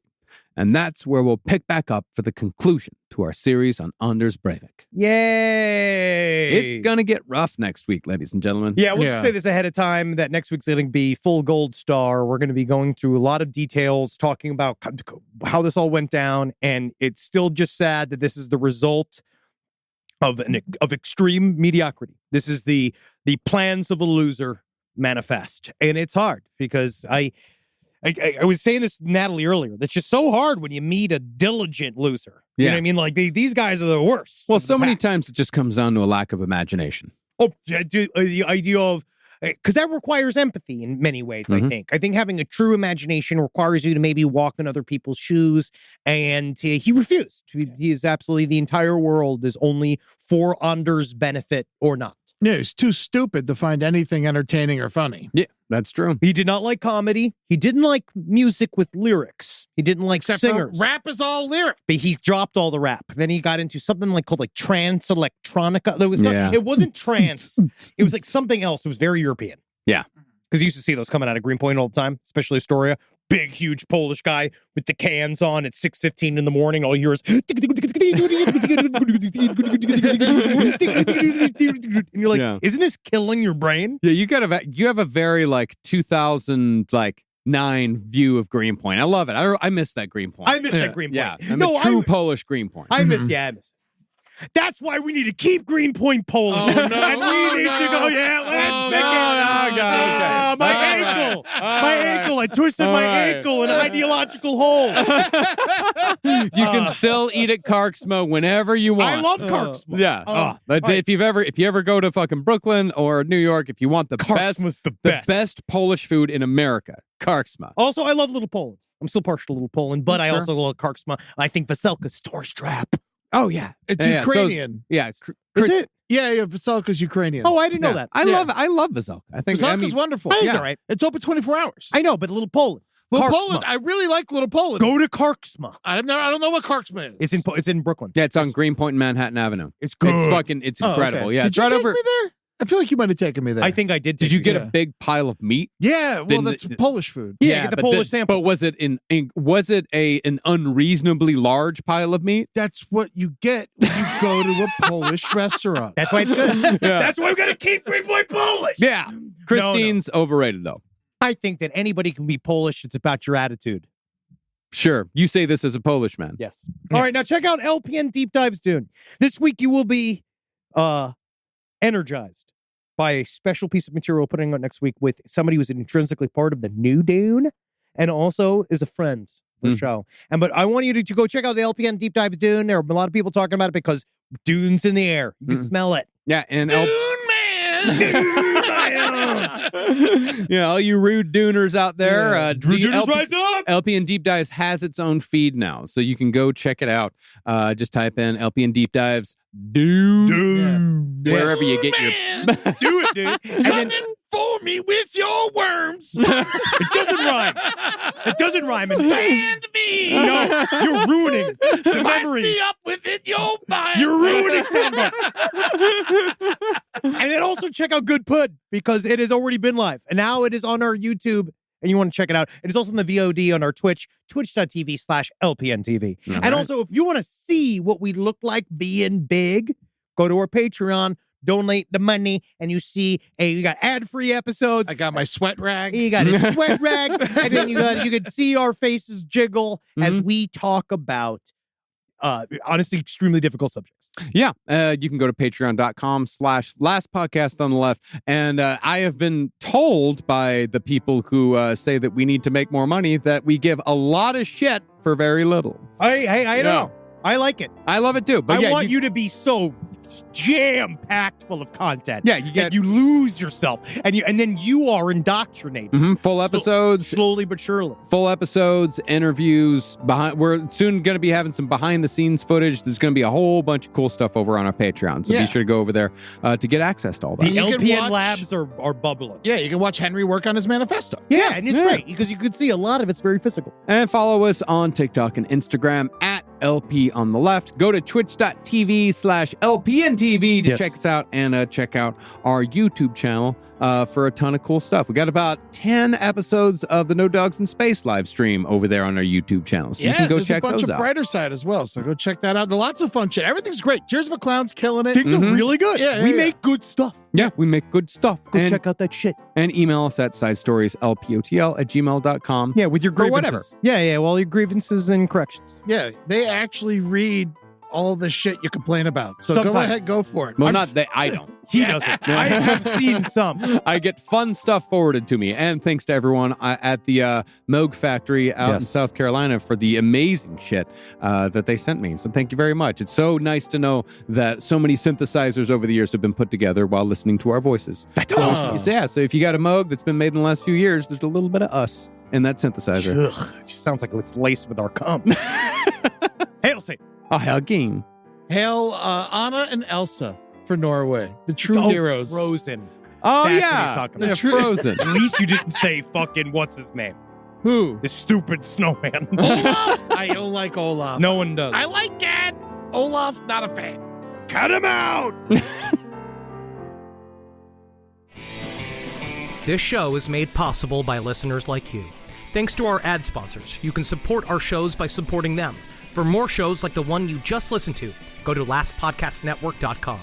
[SPEAKER 5] And that's where we'll pick back up for the conclusion to our series on Anders Breivik.
[SPEAKER 4] Yay!
[SPEAKER 5] It's going to get rough next week, ladies and gentlemen.
[SPEAKER 4] Yeah, we'll just say this ahead of time that next week's going to be full gold star. We're going to be going through a lot of details, talking about how this all went down. And it's still just sad that this is the result of extreme mediocrity. This is the plans of a loser manifest. And it's hard because I was saying this to Natalie earlier. That's just so hard when you meet a diligent loser. You know what I mean? Like these guys are the worst.
[SPEAKER 5] Well, so many times it just comes down to a lack of imagination.
[SPEAKER 4] Oh, the idea of, because that requires empathy in many ways, I think. I think having a true imagination requires you to maybe walk in other people's shoes, and he refused. He is absolutely, the entire world is only for Anders' benefit or not.
[SPEAKER 6] Yeah, he's too stupid to find anything entertaining or funny.
[SPEAKER 5] Yeah, that's true.
[SPEAKER 4] He did not like comedy. He didn't like music with lyrics. He didn't like singers.
[SPEAKER 6] For rap is all lyrics.
[SPEAKER 4] But he dropped all the rap. Then he got into something called trance electronica. There was it wasn't trance. It was like something else. It was very European.
[SPEAKER 5] Yeah.
[SPEAKER 4] Because you used to see those coming out of Greenpoint all the time, especially Astoria. Big, huge Polish guy with the cans on at 6:15 in the morning. All you hear is, and you're like, isn't this killing your brain?
[SPEAKER 5] Yeah, you have a very 2009 view of Greenpoint. I love it. I miss that Greenpoint.
[SPEAKER 4] I miss that Greenpoint.
[SPEAKER 5] Yeah, I'm a true Polish Greenpoint.
[SPEAKER 4] I miss it. That's why we need to keep Greenpoint Polish.
[SPEAKER 6] Oh, no.
[SPEAKER 4] And we need to go, let's make it. My ankle. I twisted my ankle in an ideological hole.
[SPEAKER 5] You can still eat at Karksma whenever you want.
[SPEAKER 4] I love Karksma.
[SPEAKER 5] Yeah. If you ever go to fucking Brooklyn or New York, if you want the best Polish food in America, Karksma.
[SPEAKER 4] Also, I love Little Poland. I'm still partial to Little Poland, but I also love Karksma. I think Veselka's store strap.
[SPEAKER 5] Oh, yeah.
[SPEAKER 6] It's Ukrainian.
[SPEAKER 5] Is
[SPEAKER 6] it? Yeah, Veselka's Ukrainian.
[SPEAKER 4] Oh, I didn't know that.
[SPEAKER 5] I love Veselka. I think
[SPEAKER 6] Veselka's wonderful.
[SPEAKER 4] It's all right.
[SPEAKER 6] It's open 24 hours.
[SPEAKER 4] I know, but Little Poland.
[SPEAKER 6] Little Poland. I really like Little Poland.
[SPEAKER 4] Go to Karksma.
[SPEAKER 6] I don't know what Karksma is.
[SPEAKER 4] It's in Brooklyn.
[SPEAKER 5] Yeah, it's on Greenpoint and Manhattan Avenue.
[SPEAKER 4] It's good.
[SPEAKER 5] It's incredible.
[SPEAKER 6] Okay.
[SPEAKER 5] Yeah,
[SPEAKER 6] Did you take me there? I feel like you might have taken me there.
[SPEAKER 4] I think I did.
[SPEAKER 5] Did you get a big pile of meat?
[SPEAKER 6] Yeah, well, that's Polish food.
[SPEAKER 4] Yeah, get the Polish sample.
[SPEAKER 5] But was it an unreasonably large pile of meat?
[SPEAKER 6] That's what you get when you go to a Polish restaurant.
[SPEAKER 4] That's why it's good. That's why we got to keep Greenpoint Polish.
[SPEAKER 5] Yeah. Christine's overrated, though.
[SPEAKER 4] I think that anybody can be Polish. It's about your attitude.
[SPEAKER 5] Sure. You say this as a Polish man.
[SPEAKER 4] Yes. All right, now check out LPN Deep Dives Dune. This week you will be energized by a special piece of material putting out next week with somebody who's intrinsically part of the new Dune and also is a friend of the show. But I want you to go check out the LPN Deep Dive Dune. There are a lot of people talking about it because Dune's in the air. You can smell it.
[SPEAKER 5] Yeah, and
[SPEAKER 6] Dune man!
[SPEAKER 4] Dune man!
[SPEAKER 5] Yeah, all you rude Duners out there.
[SPEAKER 4] Duners rise up!
[SPEAKER 5] LPN Deep Dives has its own feed now, so you can go check it out. Just type in LPN Deep Dives Dune. Wherever you get your...
[SPEAKER 4] Do it, dude. And then
[SPEAKER 6] for me with your worms.
[SPEAKER 4] It doesn't rhyme. It doesn't rhyme.
[SPEAKER 6] Sand me.
[SPEAKER 4] No, you're ruining some
[SPEAKER 6] Spice
[SPEAKER 4] memories.
[SPEAKER 6] me up with it, your mind.
[SPEAKER 4] You're ruining Samba. And then also check out Good Pud because it has already been live. And now it is on our YouTube and you want to check it out. It is also on the VOD on our Twitch, twitch.tv/LPNTV. And also, if you want to see what we look like being big, go to our Patreon, donate the money, and you see you got ad-free episodes.
[SPEAKER 6] I got my sweat rag.
[SPEAKER 4] You got a sweat rag, and then you could see our faces jiggle as we talk about honestly extremely difficult subjects.
[SPEAKER 5] Yeah, you can go to patreon.com/lastpodcast on the left. And I have been told by the people who say that we need to make more money that we give a lot of shit for very little.
[SPEAKER 4] I don't know. I like it.
[SPEAKER 5] I love it too. But
[SPEAKER 4] I want you to be so jam-packed full of content.
[SPEAKER 5] Yeah, you get
[SPEAKER 4] you lose yourself, and then you are indoctrinated.
[SPEAKER 5] Full episodes,
[SPEAKER 4] slowly but surely.
[SPEAKER 5] Full episodes, interviews. We're soon going to be having some behind-the-scenes footage. There's going to be a whole bunch of cool stuff over on our Patreon. So be sure to go over there to get access to all that.
[SPEAKER 4] The LPN labs are bubbling.
[SPEAKER 6] Yeah, you can watch Henry work on his manifesto.
[SPEAKER 4] Yeah, and it's great because you can see a lot of it's very physical.
[SPEAKER 5] And follow us on TikTok and Instagram at LP on the left. Go to twitch.tv/LPNTV to check us out and check out our YouTube channel for a ton of cool stuff. We got about 10 episodes of the No Dogs in Space live stream over there on our YouTube channel. So you can go check those out.
[SPEAKER 6] There's a bunch of Brighter Side as well, so go check that out. Lots of fun shit. Everything's great. Tears of a Clown's killing it.
[SPEAKER 4] Things are really good.
[SPEAKER 6] Yeah,
[SPEAKER 4] we make good stuff.
[SPEAKER 5] Yeah, we make good stuff.
[SPEAKER 4] Go check out that shit.
[SPEAKER 5] And email us at sidestorieslpotl@gmail.com.
[SPEAKER 4] Yeah, with your grievances.
[SPEAKER 5] whatever.
[SPEAKER 4] Yeah, well, your grievances and corrections.
[SPEAKER 6] Yeah, they actually read all the shit you complain about. So
[SPEAKER 4] Sometimes.
[SPEAKER 6] go ahead, go for it.
[SPEAKER 5] Well, not that I don't.
[SPEAKER 4] He doesn't. I have seen some.
[SPEAKER 5] I get fun stuff forwarded to me. And thanks to everyone at the Moog factory out in South Carolina for the amazing shit that they sent me. So thank you very much. It's so nice to know that so many synthesizers over the years have been put together while listening to our voices.
[SPEAKER 4] That's awesome.
[SPEAKER 5] So, so if you got a Moog that's been made in the last few years, there's a little bit of us in that synthesizer.
[SPEAKER 4] Ugh, it just sounds like it's laced with our cum. Hail Satan.
[SPEAKER 5] Oh, hell, game.
[SPEAKER 6] Hail Anna and Elsa for Norway, the true heroes.
[SPEAKER 4] Frozen.
[SPEAKER 5] Oh,
[SPEAKER 4] That's what
[SPEAKER 5] yeah.
[SPEAKER 4] he's talking
[SPEAKER 5] Yeah,
[SPEAKER 4] about.
[SPEAKER 5] Frozen.
[SPEAKER 4] At least you didn't say fucking what's his name.
[SPEAKER 5] Who?
[SPEAKER 4] The stupid snowman.
[SPEAKER 6] Olaf. I don't like Olaf.
[SPEAKER 4] No one does.
[SPEAKER 6] I like Dad. Olaf, not a fan.
[SPEAKER 4] Cut him out.
[SPEAKER 8] This show is made possible by listeners like you. Thanks to our ad sponsors, you can support our shows by supporting them. For more shows like the one you just listened to, go to lastpodcastnetwork.com.